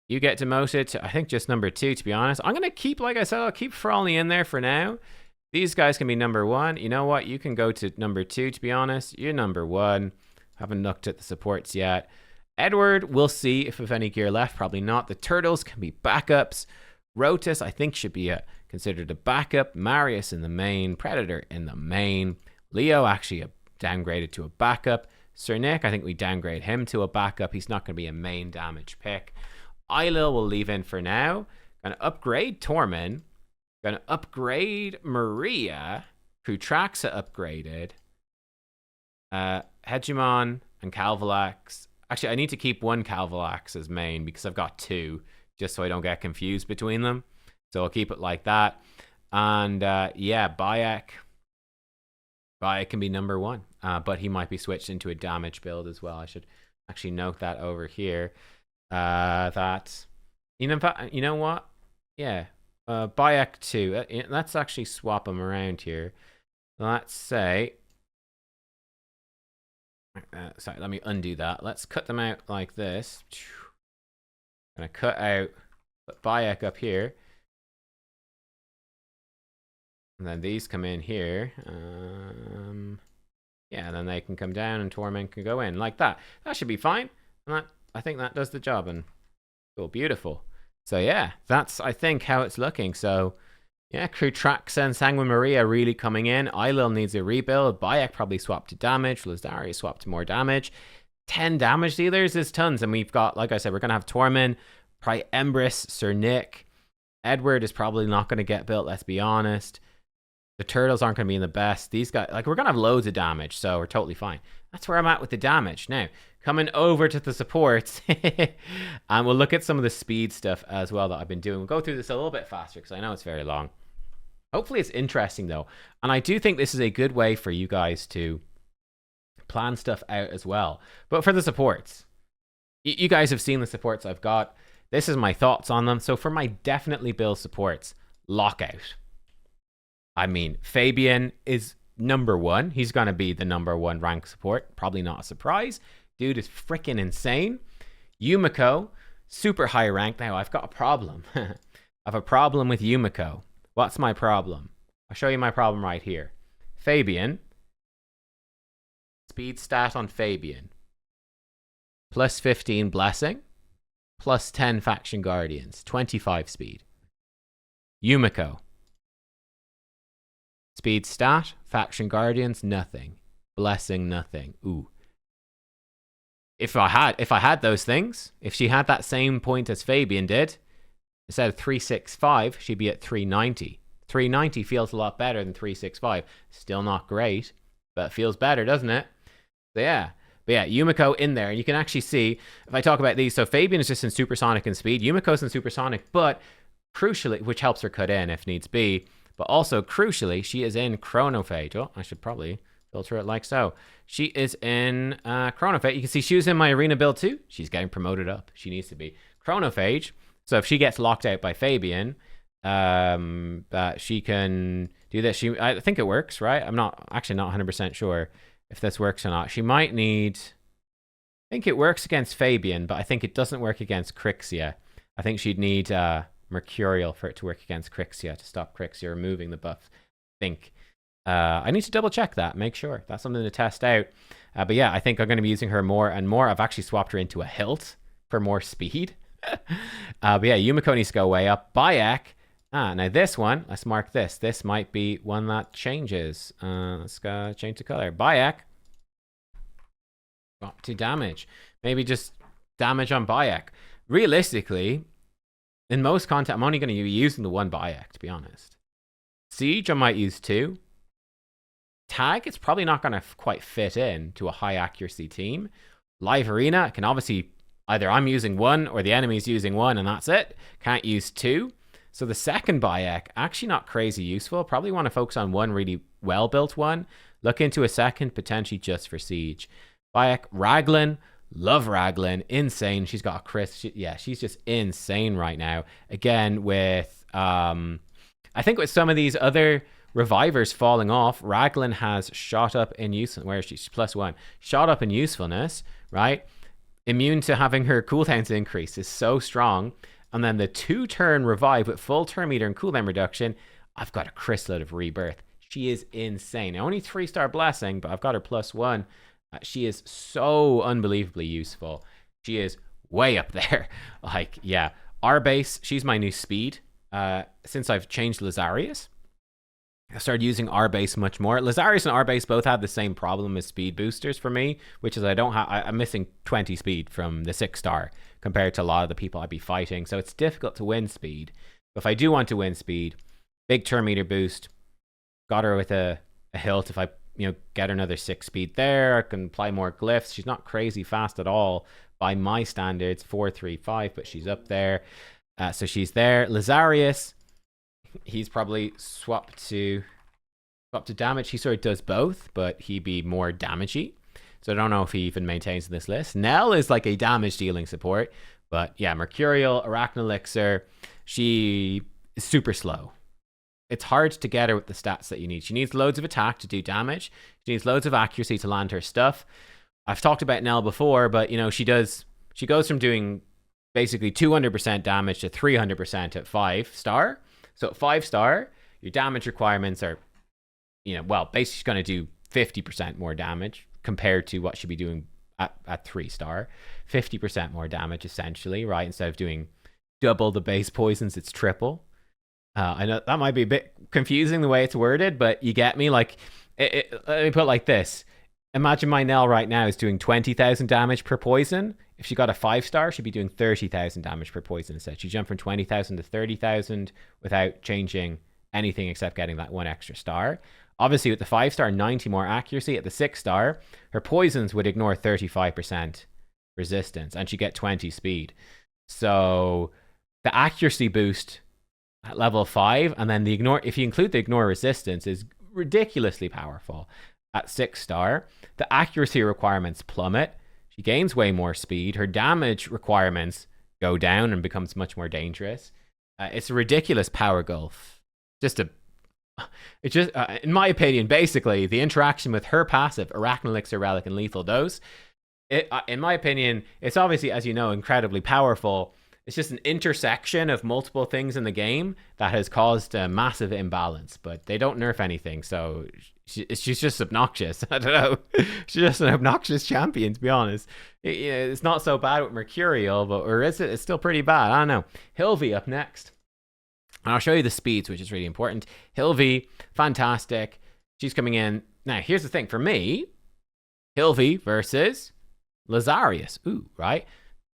you get demoted to, I think, just number 2, to be honest. I'm going to keep, like I said, I'll keep Frawley in there for now. These guys can be number 1. You know what? You can go to number 2, to be honest. You're number 1. Haven't looked at the supports yet. Edward, we'll see if we have any gear left. Probably not. The Turtles can be backups. Rotis, I think, should be considered a backup. Marius in the main. Predator in the main. Leo actually downgraded to a backup. Cernic, I think we downgrade him to a backup. He's not going to be a main damage pick. Eilil will leave in for now. Going to upgrade Tormin. Going to upgrade Maria. Krutraxa upgraded. Hegemon and Calvalax. Actually, I need to keep one Calvalax as main because I've got 2, just so I don't get confused between them. So I'll keep it like that. And yeah, Bayek. Bayek can be number 1, but he might be switched into a damage build as well. I should actually note that over here. That, you know what? Yeah, Bayek 2. Let's actually swap them around here. Let's say... sorry, let me undo that. Let's cut them out like this. I'm going to cut out, put Bayek up here. And then these come in here. Yeah, and then they can come down and Torment can go in like that. That should be fine. And that, I think that does the job. And cool, beautiful. So yeah, that's, I think, how it's looking. So yeah, Krutraxa and Sanguine Maria really coming in. Eilil needs a rebuild. Bayek probably swapped to damage. Lazarius swapped to more damage. 10 damage dealers is tons. And we've got, like I said, we're going to have Tormin, probably Embrus, Cernic. Edward is probably not going to get built, let's be honest. The Turtles aren't going to be in the best. These guys, like, we're going to have loads of damage, so we're totally fine. That's where I'm at with the damage. Now, coming over to the supports, and we'll look at some of the speed stuff as well that I've been doing. We'll go through this a little bit faster because I know it's very long. Hopefully it's interesting, though. And I do think this is a good way for you guys to plan stuff out as well. But for the supports, you guys have seen the supports I've got. This is my thoughts on them. So for my definitely build supports, Lockout. I mean, Fabian is number 1. He's going to be the number 1 rank support. Probably not a surprise. Dude is freaking insane. Yumiko, super high rank. Now, I've got a problem. I have a problem with Yumiko. What's my problem? I'll show you my problem right here. Fabian, speed stat on Fabian. Plus 15 blessing. Plus 10 faction guardians. 25 speed. Yumiko. Speed stat, faction guardians, nothing. Blessing, nothing. Ooh. If I had those things, if she had that same point as Fabian did, instead of 365, she'd be at 390. 390 feels a lot better than 365. Still not great, but it feels better, doesn't it? So yeah. But yeah, Yumiko in there. And you can actually see, if I talk about these, so Fabian is just in supersonic and speed. Yumiko's in supersonic, but crucially, which helps her cut in if needs be, but also crucially, she is in chronophage. Oh, I should probably filter it like so. She is in chronophage. You can see she was in my arena build too. She's getting promoted up. She needs to be. Chronophage. So if she gets locked out by Fabian, she can do this. I think it works, right? I'm not 100% sure if this works or not. She might need... I think it works against Fabian, but I think it doesn't work against Crixia. I think she'd need Mercurial for it to work against Crixia to stop Crixia removing the buff. I think. I need to double check that, make sure. That's something to test out. But yeah, I think I'm going to be using her more and more. I've actually swapped her into a hilt for more speed. But yeah, Yumiko needs to go way up. Bayek. Now this one, let's mark this. This might be one that changes. Let's go change the color. Bayek. Up to damage. Maybe just damage on Bayek. Realistically, in most content, I'm only going to be using the one Bayek, to be honest. Siege, I might use 2. Tag, it's probably not going to quite fit in to a high accuracy team. Live Arena, can obviously, either I'm using 1 or the enemy's using 1 and that's it. Can't use 2. So the second Bayek, actually not crazy useful. Probably want to focus on one really well-built one. Look into a second, potentially just for Siege. Bayek, Raglan, love Raglan, insane. She's got a crisp. She's just insane right now. Again, with, I think with some of these other revivers falling off, Raglan has shot up in usefulness. Where is she? She's +1. Shot up in usefulness, right? Immune to having her cooldowns increase is so strong. And then the 2-turn revive with full turn meter and cooldown reduction, I've got a chrysalid of rebirth. She is insane. Only 3-star blessing, but I've got her +1. She is so unbelievably useful. She is way up there. Like, yeah. R-base, she's my new speed. Since I've changed Lazarius, I started using R-base much more. Lazarius and R-base both have the same problem as speed boosters for me, which is I'm missing 20 speed from the 6-star compared to a lot of the people I'd be fighting. So it's difficult to win speed. But if I do want to win speed, big turn meter boost, got her with a hilt. If I get another 6 speed there, I can apply more glyphs. She's not crazy fast at all by my standards, 435, but she's up there. So she's there. Lazarius, he's probably swapped to damage. He sort of does both, but he'd be more damagey. So I don't know if he even maintains in this list. Nell is like a damage dealing support, but yeah, Mercurial, Arachnelixir, she is super slow. It's hard to get her with the stats that you need. She needs loads of attack to do damage. She needs loads of accuracy to land her stuff. I've talked about Nell before, but she goes from doing basically 200% damage to 300% at 5-star. So at 5-star, your damage requirements are, basically she's going to do 50% more damage compared to what she'd be doing at 3-star. 50% more damage, essentially, right? Instead of doing double the base poisons, it's triple. I know that might be a bit confusing the way it's worded, but you get me. Like, let me put it like this. Imagine my Nell right now is doing 20,000 damage per poison. If she got a 5-star, she'd be doing 30,000 damage per poison instead. She jumped from 20,000 to 30,000 without changing anything except getting that 1 extra star. Obviously, with the 5-star, 90 more accuracy. At the 6-star, her poisons would ignore 35% resistance, and she'd get 20 speed. So the accuracy boost at level 5, and then if you include the ignore resistance, is ridiculously powerful. At 6-star, the accuracy requirements plummet. She gains way more speed. Her damage requirements go down and becomes much more dangerous. It's a ridiculous power gulf. In my opinion, basically, the interaction with her passive, Arachnelixir, Relic, and Lethal Dose, in my opinion, it's obviously, as you know, incredibly powerful. It's just an intersection of multiple things in the game that has caused a massive imbalance, but they don't nerf anything, so she's just obnoxious. I don't know. She's just an obnoxious champion, to be honest. It's not so bad with Mercurial, but or is it? It's still pretty bad. I don't know. Hilvi up next. And I'll show you the speeds, which is really important. Hilvi, fantastic. She's coming in. Now, here's the thing. For me, Hilvi versus Lazarius. Ooh, right?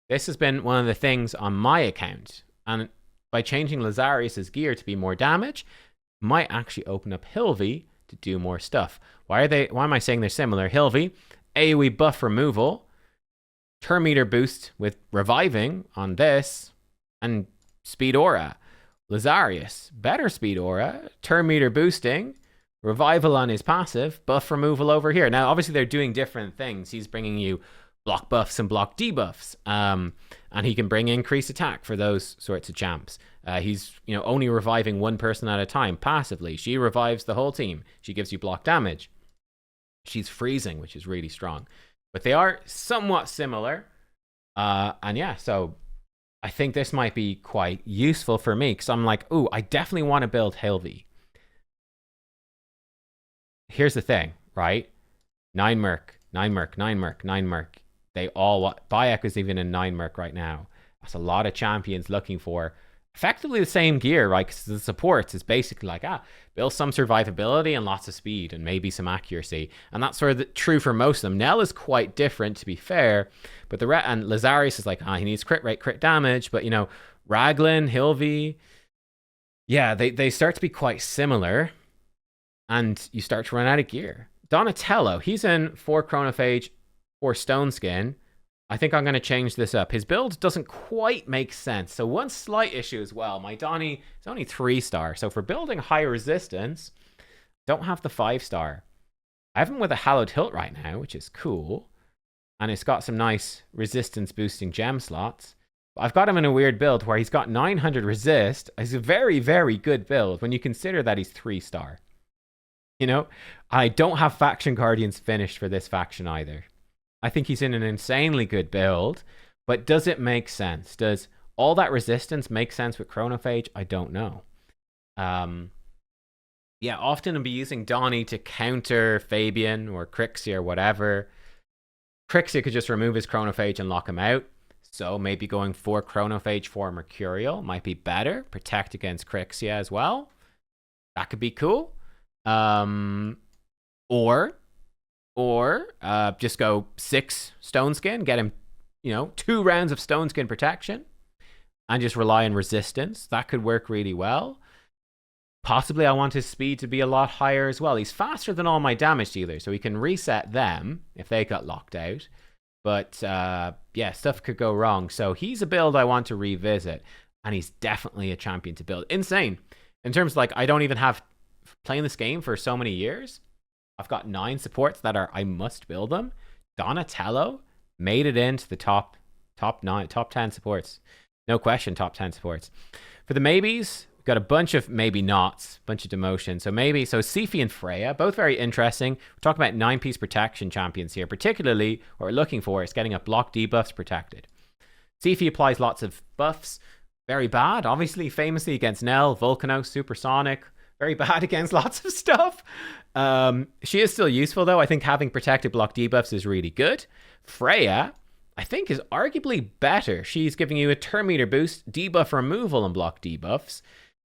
This has been one of the things on my account. And by changing Lazarius's gear to be more damage, might actually open up Hilvi to do more stuff. Why am I saying they're similar? Hilvi, AoE buff removal, turn meter boost with reviving on this, and speed aura. Lazarius, better speed aura, turn meter boosting, revival on his passive, buff removal over here. Now, obviously, they're doing different things. He's bringing you block buffs and block debuffs, and he can bring increased attack for those sorts of champs. He's only reviving one person at a time passively. She revives the whole team. She gives you block damage. She's freezing, which is really strong. But they are somewhat similar. And yeah, so I think this might be quite useful for me because I'm like, ooh, I definitely want to build Hilvi. Here's the thing, right? 9 Merc, 9 Merc, 9 Merc, 9 Merc. They all Bayek is even in 9 Merc right now. That's a lot of champions looking for effectively the same gear, right? Because the supports is basically like, build some survivability and lots of speed and maybe some accuracy. And that's sort of true for most of them. Nell is quite different, to be fair. But and Lazarius is like, he needs crit rate, crit damage. But, Raglan, Hilvi, yeah, they start to be quite similar. And you start to run out of gear. Donatello, he's in 4 Chronophage, 4 Stone Skin. I think I'm going to change this up. His build doesn't quite make sense. So one slight issue as well. My Donnie is only 3-star. So for building high resistance, don't have the 5-star. I have him with a Hallowed Hilt right now, which is cool. And it's got some nice resistance boosting gem slots. But I've got him in a weird build where he's got 900 resist. It's a very, very good build when you consider that he's 3-star. I don't have Faction Guardians finished for this faction either. I think he's in an insanely good build, but does it make sense? Does all that resistance make sense with Chronophage? I don't know. Yeah, often I'll be using Donnie to counter Fabian or Crixie or whatever. Crixie could just remove his Chronophage and lock him out. So maybe going 4 Chronophage, 4 Mercurial might be better. Protect against Crixie as well. That could be cool. Or just go 6 Stone Skin, get him, 2 rounds of Stone Skin protection, and just rely on resistance. That could work really well. Possibly I want his speed to be a lot higher as well. He's faster than all my damage dealers, so he can reset them if they got locked out. But yeah, stuff could go wrong. So he's a build I want to revisit, and he's definitely a champion to build. Insane. In terms of I don't even have playing this game for so many years. I've got 9 supports that I must build them. Donatello made it into the top 10 supports. No question, top 10 supports. For the maybes, we've got a bunch of maybe nots, bunch of demotion. So Siphi and Freya, both very interesting. We're talking about 9-piece protection champions here. Particularly, what we're looking for is getting a block debuffs protected. Siphi applies lots of buffs. Very bad, obviously, famously against Nell, Volcano, Supersonic. Very bad against lots of stuff. She is still useful, though. I think having protected block debuffs is really good. Freya, I think, is arguably better. She's giving you a turn meter boost, debuff removal, and block debuffs.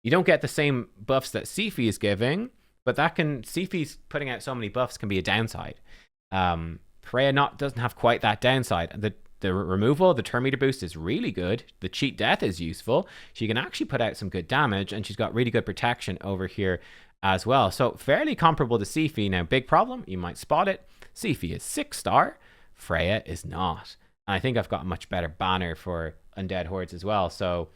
You don't get the same buffs that Siphi is giving, but Siphi's putting out so many buffs can be a downside. Freya doesn't have quite that downside. The removal, the turn meter boost is really good. The cheat death is useful. She can actually put out some good damage, and she's got really good protection over here as well. So fairly comparable to Siphi. Now, big problem, you might spot it. Siphi is 6-star. Freya is not. And I think I've got a much better banner for Undead Hordes as well. So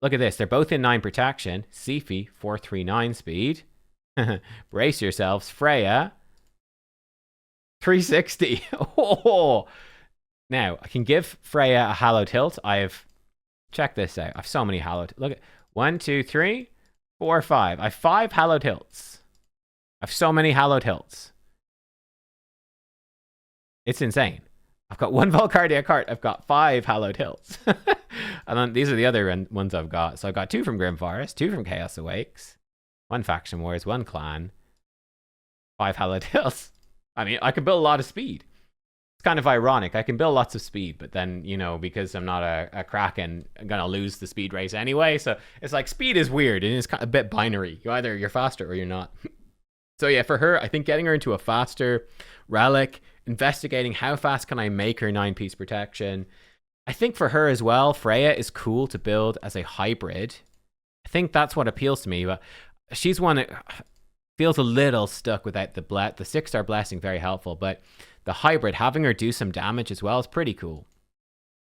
look at this. They're both in 9 protection. Siphi, 439 speed. Brace yourselves. Freya, 360. Oh, now, I can give Freya a Hallowed Hilt. Check this out. I have so many Hallowed. Look at 1, 2, 3, 4, 5. I have 5 Hallowed Hilts. I have so many Hallowed Hilts. It's insane. I've got 1 Volcardia cart. I've got 5 Hallowed Hilts. And then these are the other ones I've got. So I've got 2 from Grim Forest, 2 from Chaos Awakes, 1 Faction Wars, 1 Clan. 5 Halidils. I mean, I can build a lot of speed. It's kind of ironic. I can build lots of speed, but then, because I'm not a Kraken, I'm going to lose the speed race anyway. So it's like speed is weird and it's kind of a bit binary. You're faster or you're not. So yeah, for her, I think getting her into a faster relic, investigating how fast can I make her 9-piece protection. I think for her as well, Freya is cool to build as a hybrid. I think that's what appeals to me, but she's one that feels a little stuck without the 6-star blessing, very helpful, but the hybrid, having her do some damage as well is pretty cool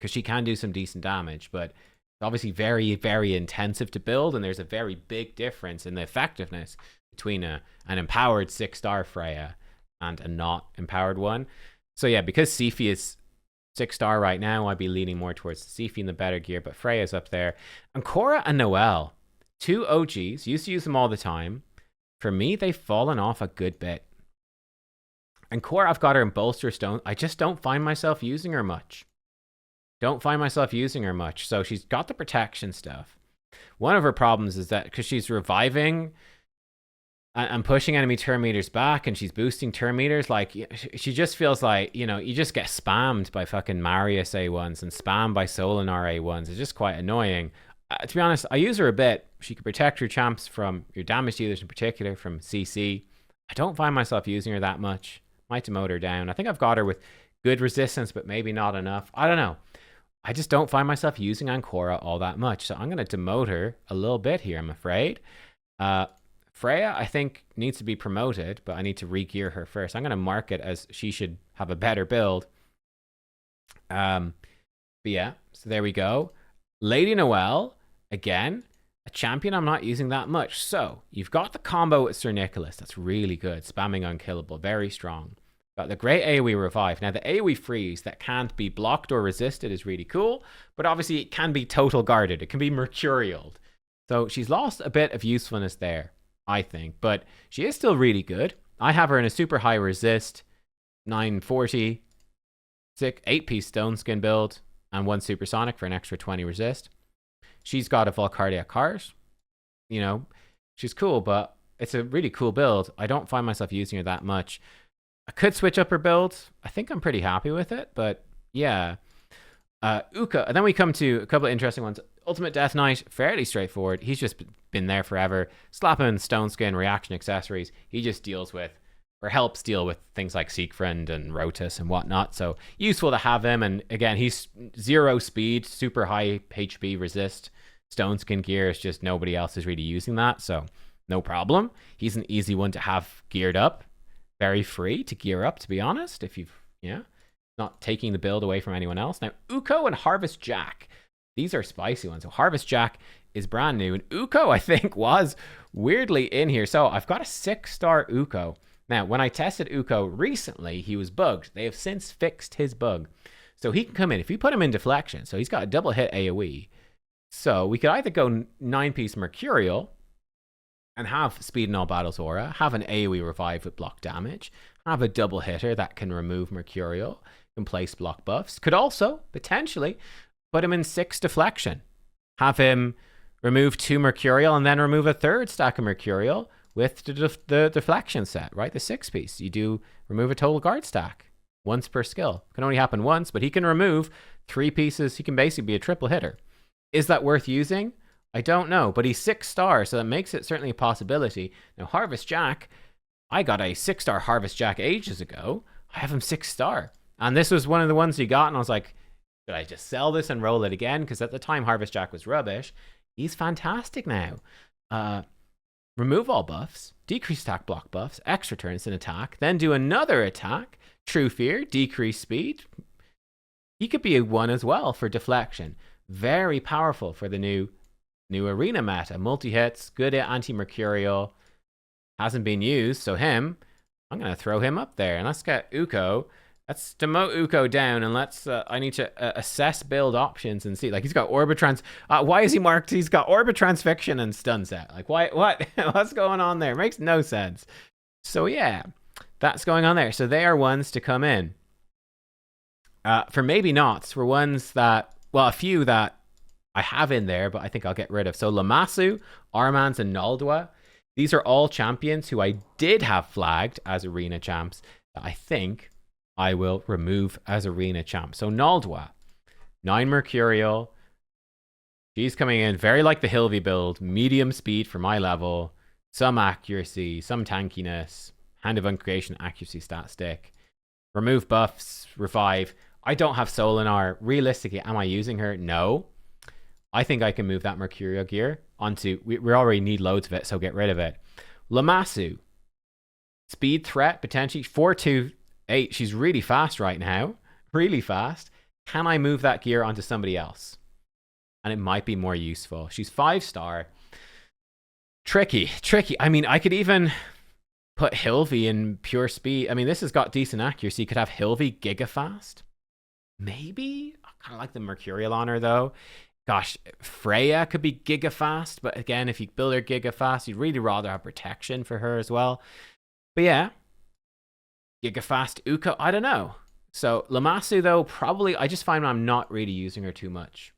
because she can do some decent damage, but it's obviously very, very intensive to build, and there's a very big difference in the effectiveness between an empowered 6-star Freya and a not empowered one. So yeah, because Sifi is 6-star right now, I'd be leaning more towards Sifi in the better gear, but Freya's up there. And Cora and Noelle, 2 OGs, used to use them all the time. For me, they've fallen off a good bit. And Cora, I've got her in Bolster Stone. I just don't find myself using her much. So she's got the protection stuff. One of her problems is that because she's reviving and pushing enemy turn meters back, and she's boosting turn meters, like, she just feels like, you just get spammed by fucking Marius A1s and spammed by Solinar A1s. It's just quite annoying. To be honest, I use her a bit. She can protect your champs from your damage dealers, in particular from CC. I don't find myself using her that much. Might demote her down. I think I've got her with good resistance, but maybe not enough. I don't know. I just don't find myself using Ancora all that much. So I'm going to demote her a little bit here, I'm afraid. Freya, I think, needs to be promoted, but I need to re-gear her first. I'm going to mark it as she should have a better build. But yeah, so there we go. Lady Noelle, again, a champion I'm not using that much. So you've got the combo with Sir Nicholas. That's really good. Spamming unkillable. Very strong. Got the great AoE revive. Now the AoE freeze that can't be blocked or resisted is really cool, but obviously it can be total guarded. It can be mercurial. So she's lost a bit of usefulness there, I think, but she is still really good. I have her in a super high resist, 940, 8-piece stone skin build, and 1 supersonic for an extra 20 resist. She's got a Volcardiac Cart. She's cool, but it's a really cool build. I don't find myself using her that much. I could switch up her build. I think I'm pretty happy with it, but yeah. Uka, and then we come to a couple of interesting ones. Ultimate Death Knight, fairly straightforward. He's just been there forever. Slapping stone skin, reaction accessories. He just deals with, or helps deal with, things like Siegfried and Rotus and whatnot. So useful to have him. And again, he's 0 speed, super high HP resist. Stone skin gear is just nobody else is really using that. So no problem. He's an easy one to have geared up. Very free to gear up, to be honest, if you've, not taking the build away from anyone else. Now, Uko and Harvest Jack. These are spicy ones. So Harvest Jack is brand new. And Uko, I think, was weirdly in here. So I've got a 6-star Uko. Now, when I tested Uko recently, he was bugged. They have since fixed his bug. So he can come in. If you put him in deflection, so he's got a double hit AoE. So we could either go 9-piece Mercurial and have Speed in All Battles aura, have an AoE revive with block damage, have a double hitter that can remove Mercurial, can place block buffs. Could also, potentially, put him in 6 deflection. Have him remove 2 Mercurial and then remove a 3rd stack of Mercurial with the deflection set, right? The 6-piece. You do remove a total guard stack once per skill. Can only happen once, but he can remove 3 pieces. He can basically be a triple hitter. Is that worth using? I don't know, but he's 6-star, so that makes it certainly a possibility. Now, Harvest Jack, I got a 6-star Harvest Jack ages ago. I have him 6-star. And this was one of the ones he got, and I was like, should I just sell this and roll it again? Because at the time, Harvest Jack was rubbish. He's fantastic now. Remove all buffs, decrease attack block buffs, extra turns in attack, then do another attack, True Fear, decrease speed. He could be a 1 as well for deflection. Very powerful for the new arena meta. Multi-hits, good at anti-mercurial. Hasn't been used, so I'm going to throw him up there. And let's get Uko. Let's demote Uko down, and I need to assess build options and see. Like, he's got Orbitrans. Why is he marked? He's got Orbitransfixion and Stun Set. Like, why? What? What's going on there? Makes no sense. So yeah, that's going on there. So they are ones to come in. For maybe nots, for ones that, well, a few that I have in there, but I think I'll get rid of. So Lamasu, Armans, and Naldwa. These are all champions who I did have flagged as arena champs that I think I will remove as arena champs. So Naldwa, 9 Mercurial. She's coming in very like the Hilvy build, medium speed for my level, some accuracy, some tankiness, Hand of Uncreation, accuracy stat stick. Remove buffs, revive. I don't have Solinar. Realistically, am I using her? No. I think I can move that Mercurial gear onto... We already need loads of it, so get rid of it. Lamassu. Speed threat, potentially. 428. She's really fast right now. Really fast. Can I move that gear onto somebody else? And it might be more useful. She's 5-star. Tricky. I mean, I could even put Hilvy in pure speed. I mean, this has got decent accuracy. You could have Hilvy Gigafast. Maybe? I kind of like the Mercurial on her, though. Gosh, Freya could be Gigafast. But again, if you build her Gigafast, you'd really rather have protection for her as well. But yeah. Gigafast Uka, I don't know. So Lamassu, though, probably... I just find I'm not really using her too much.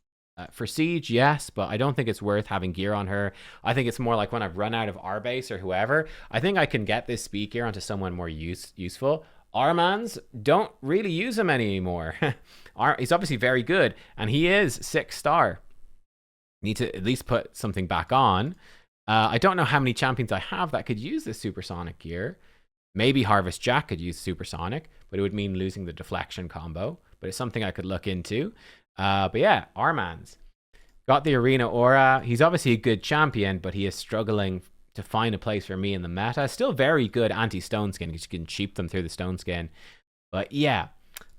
For Siege, yes, but I don't think it's worth having gear on her. I think it's more like when I've run out of R-Base or whoever, I think I can get this speed gear onto someone more useful. Armans, don't really use him anymore. He's obviously very good, and he is 6-star. Need to at least put something back on. I don't know how many champions I have that could use this supersonic gear. Maybe Harvest Jack could use supersonic, but it would mean losing the deflection combo. But it's something I could look into. But yeah, Armans. Got the Arena Aura. He's obviously a good champion, but he is struggling to find a place for me in the meta. Still very good anti-Stone Skin, because you can cheap them through the Stone Skin. But yeah,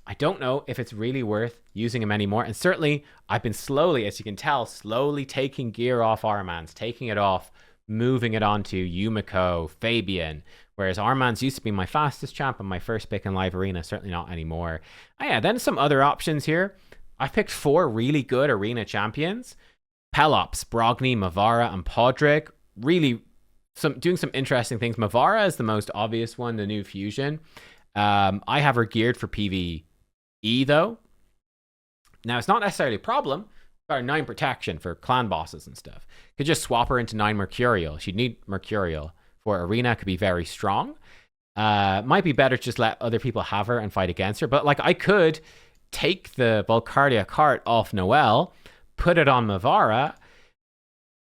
I don't know if it's really worth using him anymore. And certainly, I've been slowly, as you can tell, slowly taking gear off Armans, taking it off, moving it onto Yumiko, Fabian. Whereas Armans used to be my fastest champ and my first pick in live arena. Certainly not anymore. Oh yeah, then some other options here. I've picked 4 really good arena champions. Pelops, Brogni, Mavara, and Podrick. Really doing some interesting things. Mavara is the most obvious one, the new fusion. I have her geared for PvE, though. Now, it's not necessarily a problem. Got her 9 protection for clan bosses and stuff. Could just swap her into 9 Mercurial. She'd need Mercurial for arena. Could be very strong. Might be better to just let other people have her and fight against her. But like, I could take the Volcardia cart off Noelle, put it on Mavara,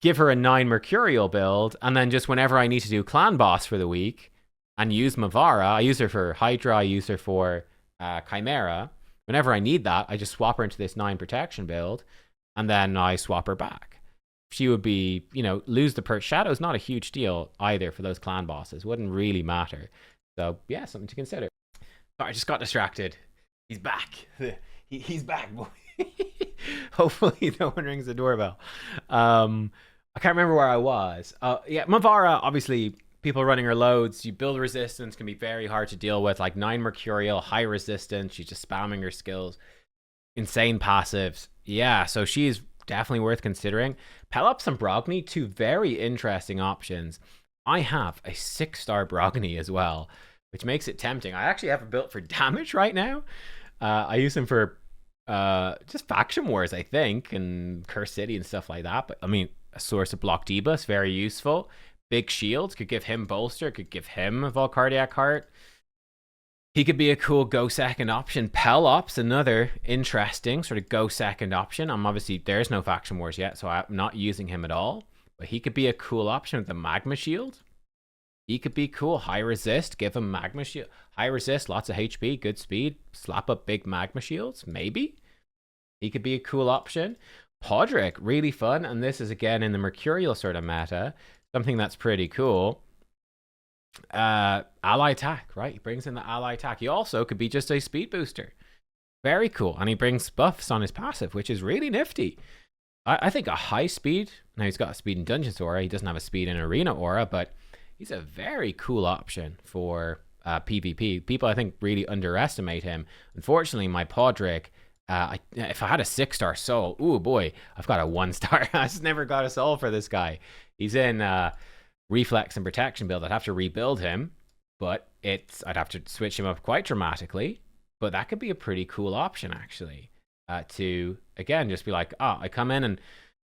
give her a 9 Mercurial build, and then just whenever I need to do clan boss for the week and use Mavara, I use her for Hydra, I use her for Chimera. Whenever I need that, I just swap her into this 9 protection build, and then I swap her back. She would be, you know, lose the perk. Shadow's not a huge deal either for those clan bosses. Wouldn't really matter. So yeah, something to consider. Sorry, I just got distracted. He's back. He's back, boy. Hopefully no one rings the doorbell. I can't remember where I was. Yeah, Mavara, obviously, people running her loads. You build resistance, can be very hard to deal with. Like 9 Mercurial, high resistance. She's just spamming her skills. Insane passives. Yeah, so she's definitely worth considering. Pelops and Brogni, 2 very interesting options. I have a 6-star Brogni as well, which makes it tempting. I actually have it built for damage right now. I use him for just faction wars, I think, and Curse City and stuff like that. But I mean, a source of block debuffs, very useful. Big shield, could give him bolster, could give him a Volcardiac Heart. He could be a cool go second option. Pelops, another interesting sort of go second option. Obviously, there's no faction wars yet, so I'm not using him at all. But he could be a cool option with the Magma Shield. He could be cool. High resist, give him Magma Shield. High resist, lots of HP, good speed. Slap up big Magma Shields, maybe. He could be a cool option. Podrick, really fun. And this is, again, in the Mercurial sort of meta. Something that's pretty cool. Ally attack, right? He brings in the ally attack. He also could be just a speed booster. Very cool. And he brings buffs on his passive, which is really nifty. I think a high speed. Now, he's got a speed in Dungeons aura. He doesn't have a speed in Arena aura, but he's a very cool option for PvP. People, I think, really underestimate him. Unfortunately, my Podrick, if I had a 6-star soul, ooh boy, I've got a 1-star. I just never got a soul for this guy. He's in reflex and protection build. I'd have to rebuild him, but I'd have to switch him up quite dramatically. But that could be a pretty cool option, actually, to, again, just be like, I come in and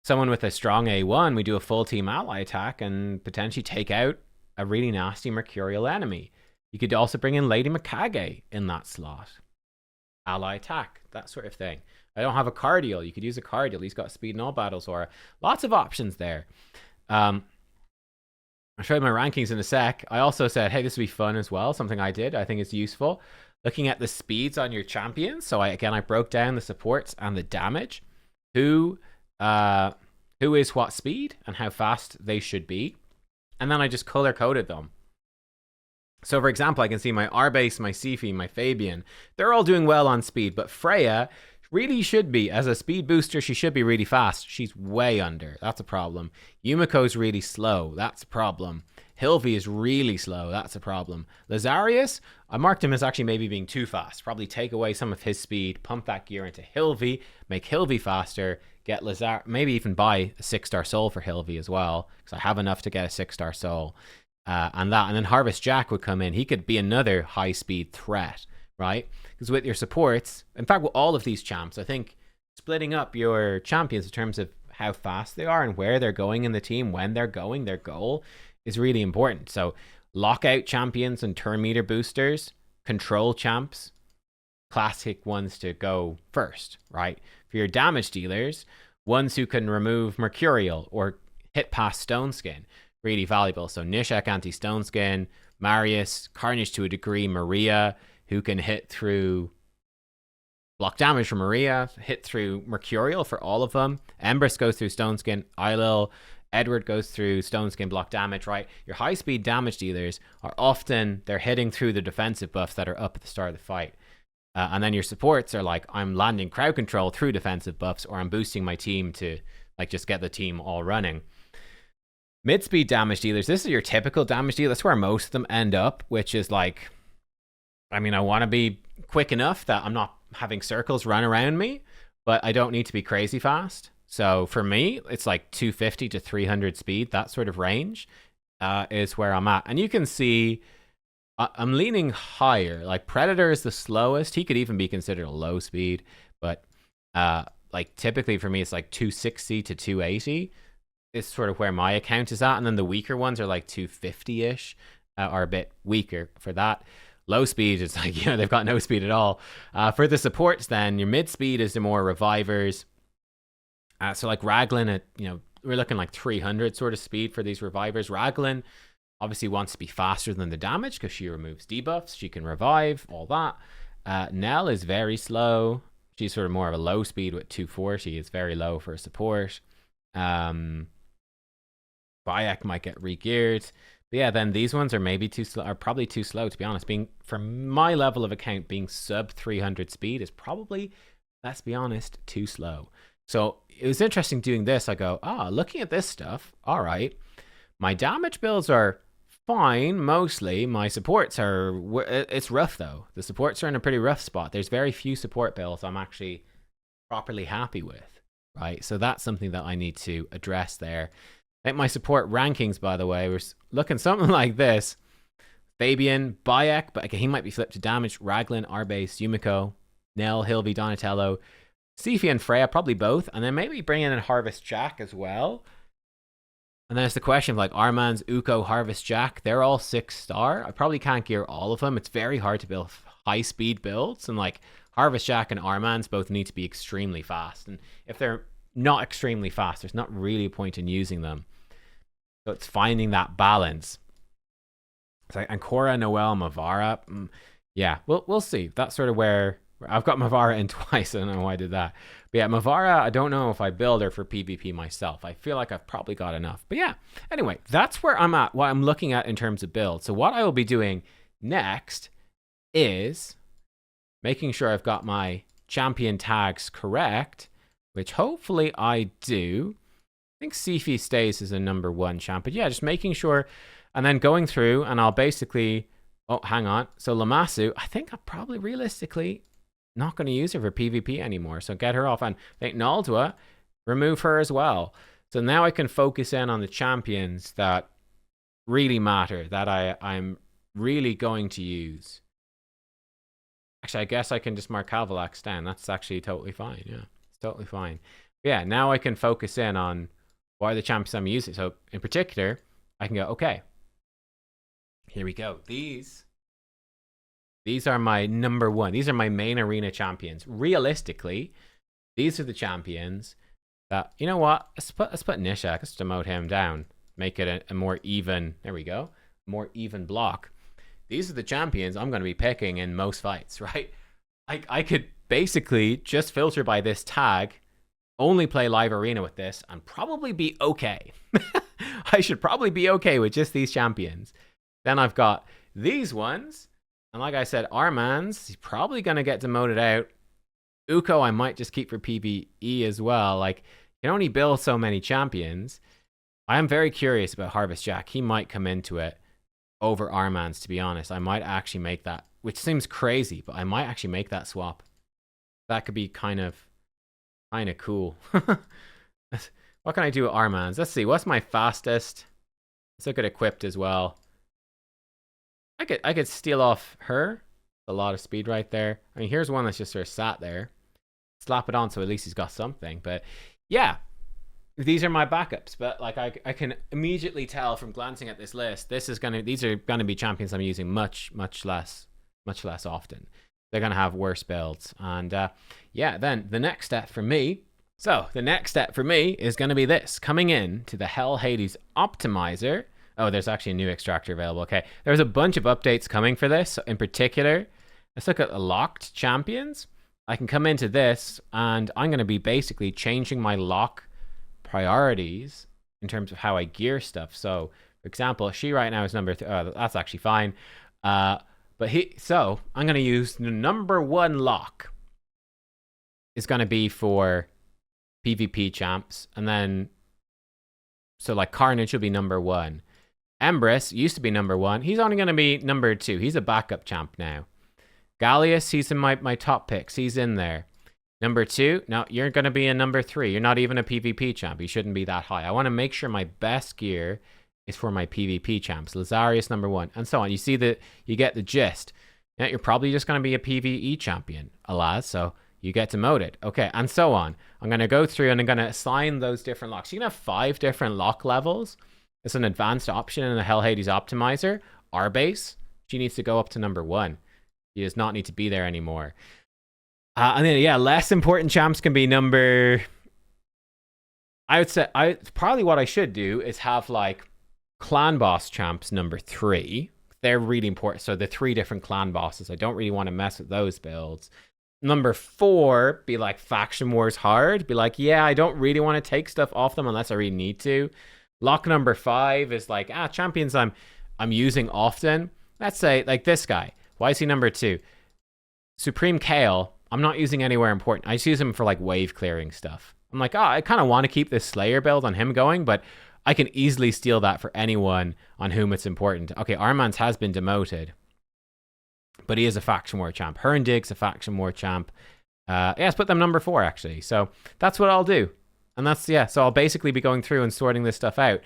Someone with a strong A1, we do a full team ally attack and potentially take out a really nasty Mercurial enemy. You could also bring in Lady Mikage in that slot. Ally attack, that sort of thing. I don't have a Cardial. You could use a Cardial. He's got speed in all battles, or lots of options there. I'll show you my rankings in a sec. I also said, hey, this would be fun as well. Something I did. I think it's useful. Looking at the speeds on your champions. So I broke down the supports and the damage. Who is what speed and how fast they should be. And then I just color coded them. So for example, I can see my Arbase, my Sifi, my Fabian. They're all doing well on speed, but Freya really should be, as a speed booster, she should be really fast. She's way under. That's a problem. Yumiko's really slow. That's a problem. Hilvi is really slow. That's a problem. Lazarius, I marked him as actually maybe being too fast. Probably take away some of his speed, pump that gear into Hilvi, make Hilvi faster, get Lazar, maybe even buy a 6-star soul for Hilvi as well, because I have enough to get a 6-star soul. And then Harvest Jack would come in. He could be another high-speed threat, right? Because with your supports, in fact, with all of these champs, I think splitting up your champions in terms of how fast they are and where they're going in the team, when they're going, their goal is really important. So lockout champions and turn meter boosters, control champs, classic ones to go first, right? For your damage dealers, ones who can remove Mercurial or hit past Stone Skin, really valuable. So Nishak anti-Stone Skin, Marius, Carnage to a degree, Maria, who can hit through block damage for Maria, hit through Mercurial for all of them. Empress goes through Stone Skin, Eilil, Edward goes through Stone Skin block damage, right? Your high speed damage dealers are often, they're hitting through the defensive buffs that are up at the start of the fight. And then your supports are like, I'm landing crowd control through defensive buffs, or I'm boosting my team to like just get the team all running. Mid-speed damage dealers, this is your typical damage dealer. That's where most of them end up, which is like, I mean, I want to be quick enough that I'm not having circles run around me, but I don't need to be crazy fast. So for me, it's like 250 to 300 speed, that sort of range is where I'm at. And you can see I'm leaning higher. Like Predator is the slowest. He could even be considered a low speed, but like typically for me, it's like 260 to 280 is sort of where my account is at. And then the weaker ones are like 250-ish, are a bit weaker for that. Low speed is like, they've got no speed at all. For the supports then, your mid speed is the more revivers. So like Raglan at, we're looking like 300 sort of speed for these revivers. Raglan obviously wants to be faster than the damage because she removes debuffs. She can revive, all that. Nell is very slow. She's sort of more of a low speed with 240. It's very low for a support. Bayek might get re-geared. But yeah, then these ones are maybe too slow, are probably too slow, to be honest. Being, for my level of account, being sub 300 speed is probably, let's be honest, too slow. So it was interesting doing this. I go, looking at this stuff, all right. My damage builds are fine, mostly. My supports are, it's rough though. The supports are in a pretty rough spot. There's very few support builds I'm actually properly happy with, right? So that's something that I need to address there. I think my support rankings, by the way, we're looking something like this. Fabian, Bayek, but okay, he might be flipped to damage. Raglan, Arbase, Yumiko, Nell, Hilvi, Donatello, Sifi and Freya, probably both. And then maybe bring in Harvest Jack as well. And then it's the question of like Arman's, Uko, Harvest Jack. They're all 6-star. I probably can't gear all of them. It's very hard to build high speed builds. And like Harvest Jack and Arman's both need to be extremely fast. And if they're not extremely fast, there's not really a point in using them. So it's finding that balance. It's like Ancora, Noel, Mavara. Yeah, we'll see. That's sort of where I've got Mavara in twice. I don't know why I did that. But yeah, Mavara, I don't know if I build her for PvP myself. I feel like I've probably got enough. But yeah, anyway, that's where I'm at, what I'm looking at in terms of build. So what I will be doing next is making sure I've got my champion tags correct, which hopefully I do. I think Sifi stays as a number 1 champ. But yeah, just making sure, and then going through, and I'll basically, oh, hang on. So Lamasu, I think I'm probably realistically not going to use her for PvP anymore. So get her off. And I think Naldua, remove her as well. So now I can focus in on the champions that really matter, that I'm really going to use. Actually, I guess I can just mark Calvalax down. That's actually totally fine. Yeah, it's totally fine. Yeah, now I can focus in on what are the champions I'm using. So in particular, I can go, okay, here we go. These are my number one. These are my main arena champions. Realistically, these are the champions that, you know what? Let's put Nishak. Let's demote him down. Make it a more even, there we go, more even block. These are the champions I'm going to be picking in most fights, right? I could basically just filter by this tag, only play live arena with this, and probably be okay. I should probably be okay with just these champions. Then I've got these ones, and like I said, Arman's, he's probably going to get demoted out. Uko I might just keep for PvE as well. Like, you can only build so many champions. I am very curious about Harvest Jack. He might come into it over Arman's, to be honest. I might actually make that, which seems crazy, but I might actually make that swap. That could be kind of cool. What can I do with Arman's? Let's see. What's my fastest? Let's look at equipped as well. I could steal off her. A lot of speed right there. I mean, here's one that's just sort of sat there. Slap it on so at least he's got something. But yeah, these are my backups. But like I can immediately tell from glancing at this list, these are gonna be champions I'm using much less often. They're gonna have worse builds. And yeah, then the next step for me. So the next step for me is gonna be this, coming in to the Hell Hades Optimizer. Oh, there's actually a new extractor available. Okay, there's a bunch of updates coming for this. In particular, let's look at the locked champions. I can come into this, and I'm going to be basically changing my lock priorities in terms of how I gear stuff. So, for example, she right now is number 3. Oh, that's actually fine. So I'm going to use the number 1 lock. Is going to be for PvP champs, and then so like Carnage will be number 1. Embrys used to be number 1. He's only going to be number 2. He's a backup champ now. Gallius, he's in my top picks. He's in there. Number 2, no, you're going to be a number 3. You're not even a PvP champ. You shouldn't be that high. I want to make sure my best gear is for my PvP champs. Lazarius, number 1, and so on. You get the gist. Now, you're probably just going to be a PvE champion, alas, so you get demoted. Okay, and so on. I'm going to go through and I'm going to assign those different locks. You can have 5 different lock levels. It's an advanced option in the Hell Hades Optimizer. Arbase, she needs to go up to number 1. She does not need to be there anymore. And then, yeah, less important champs can be number... I would say, probably what I should do is have, like, clan boss champs number 3. They're really important. So the 3 different clan bosses. I don't really want to mess with those builds. Number 4, be like Faction Wars hard. Be like, yeah, I don't really want to take stuff off them unless I really need to. Lock number 5 is like, champions I'm using often. Let's say, like this guy. Why is he number 2? Supreme Kale, I'm not using anywhere important. I just use him for like wave clearing stuff. I'm like, I kind of want to keep this Slayer build on him going, but I can easily steal that for anyone on whom it's important. Okay, Arman's has been demoted, but he is a Faction War champ. Herndik's a Faction War champ. Yeah, let's put them number 4, actually. So that's what I'll do. And that's, yeah, so I'll basically be going through and sorting this stuff out.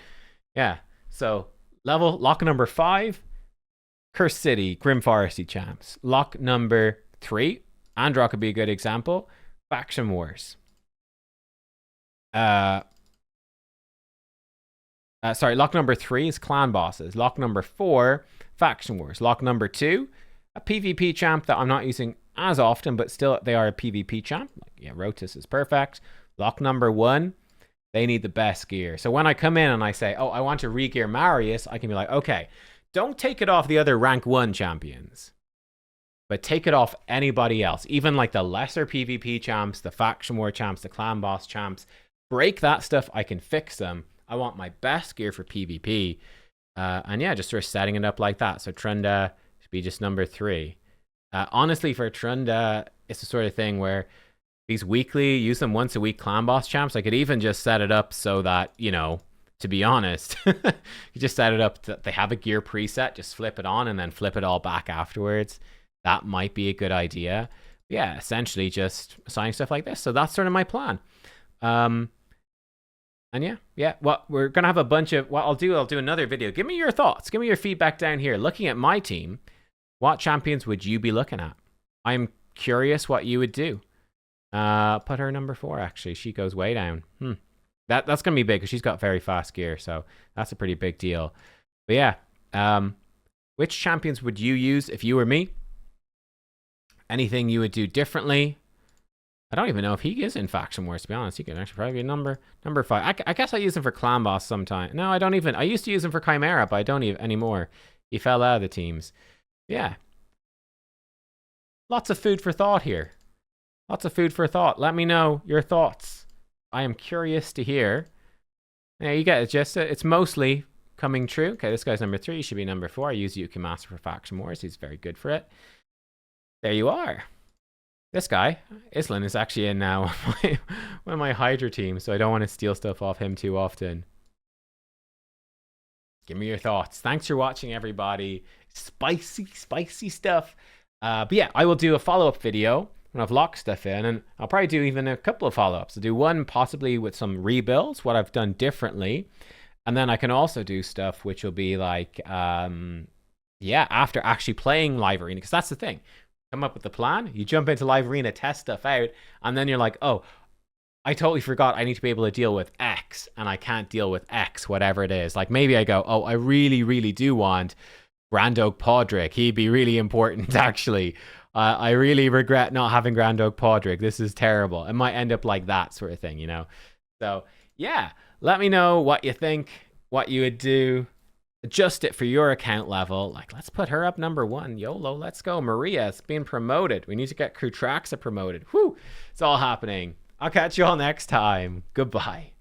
Yeah, so lock number 5, Cursed City, Grim Foresty champs. Lock number 3, Androck could be a good example. Faction Wars. Sorry, lock number 3 is Clan Bosses. Lock number 4, Faction Wars. Lock number 2, a PvP champ that I'm not using as often, but still they are a PvP champ. Like, yeah, Rotus is perfect. Lock number 1, they need the best gear. So when I come in and I say, oh, I want to re-gear Marius, I can be like, okay, don't take it off the other rank 1 champions, but take it off anybody else, even like the lesser PvP champs, the Faction War champs, the Clan Boss champs. Break that stuff, I can fix them. I want my best gear for PvP. And yeah, just sort of setting it up like that. So Trunda should be just number 3. Honestly, for Trunda, it's the sort of thing where these weekly, use them once a week clan boss champs, I could even just set it up so that, you know, to be honest, you just set it up that they have a gear preset, just flip it on and then flip it all back afterwards. That might be a good idea. Yeah, essentially just assigning stuff like this. So that's sort of my plan. And yeah. Well, we're going to have a bunch of, what I'll do another video. Give me your thoughts. Give me your feedback down here. Looking at my team, what champions would you be looking at? I'm curious what you would do. Put her number 4, actually. She goes way down. That's going to be big because she's got very fast gear. So that's a pretty big deal. But yeah, which champions would you use if you were me? Anything you would do differently? I don't even know if he is in Faction Wars, to be honest. He could actually probably be number 5. I guess I use him for Clan Boss sometime. No, I don't even. I used to use him for Chimera, but I don't even anymore. He fell out of the teams. Yeah. Lots of food for thought here. Lots of food for thought. Let me know your thoughts. I am curious to hear. Yeah, you get it, just it's mostly coming true. Okay, this guy's number 3. He should be number 4. I use Yuki Master for Faction Wars. He's very good for it. There you are. This guy, Islan, is actually in now one of my Hydra teams, so I don't want to steal stuff off him too often. Give me your thoughts. Thanks for watching, everybody. Spicy stuff. But yeah, I will do a follow-up video when I've locked stuff in, and I'll probably do even a couple of follow-ups. I'll do one possibly with some rebuilds, what I've done differently, and then I can also do stuff which will be like, yeah, after actually playing Live Arena, because that's the thing. Come up with the plan, you jump into Live Arena, test stuff out, and then you're like, oh, I totally forgot I need to be able to deal with X, and I can't deal with X, whatever it is. Like maybe I go, oh, I really do want Grand Oak Podrick. He'd be really important, actually. I really regret not having Grand Oak Podrick. This is terrible. It might end up like that sort of thing, you know? So, yeah, let me know what you think, what you would do. Adjust it for your account level. Like, let's put her up number 1. YOLO, let's go. Maria's being promoted. We need to get Krutraxa promoted. Whew, it's all happening. I'll catch you all next time. Goodbye.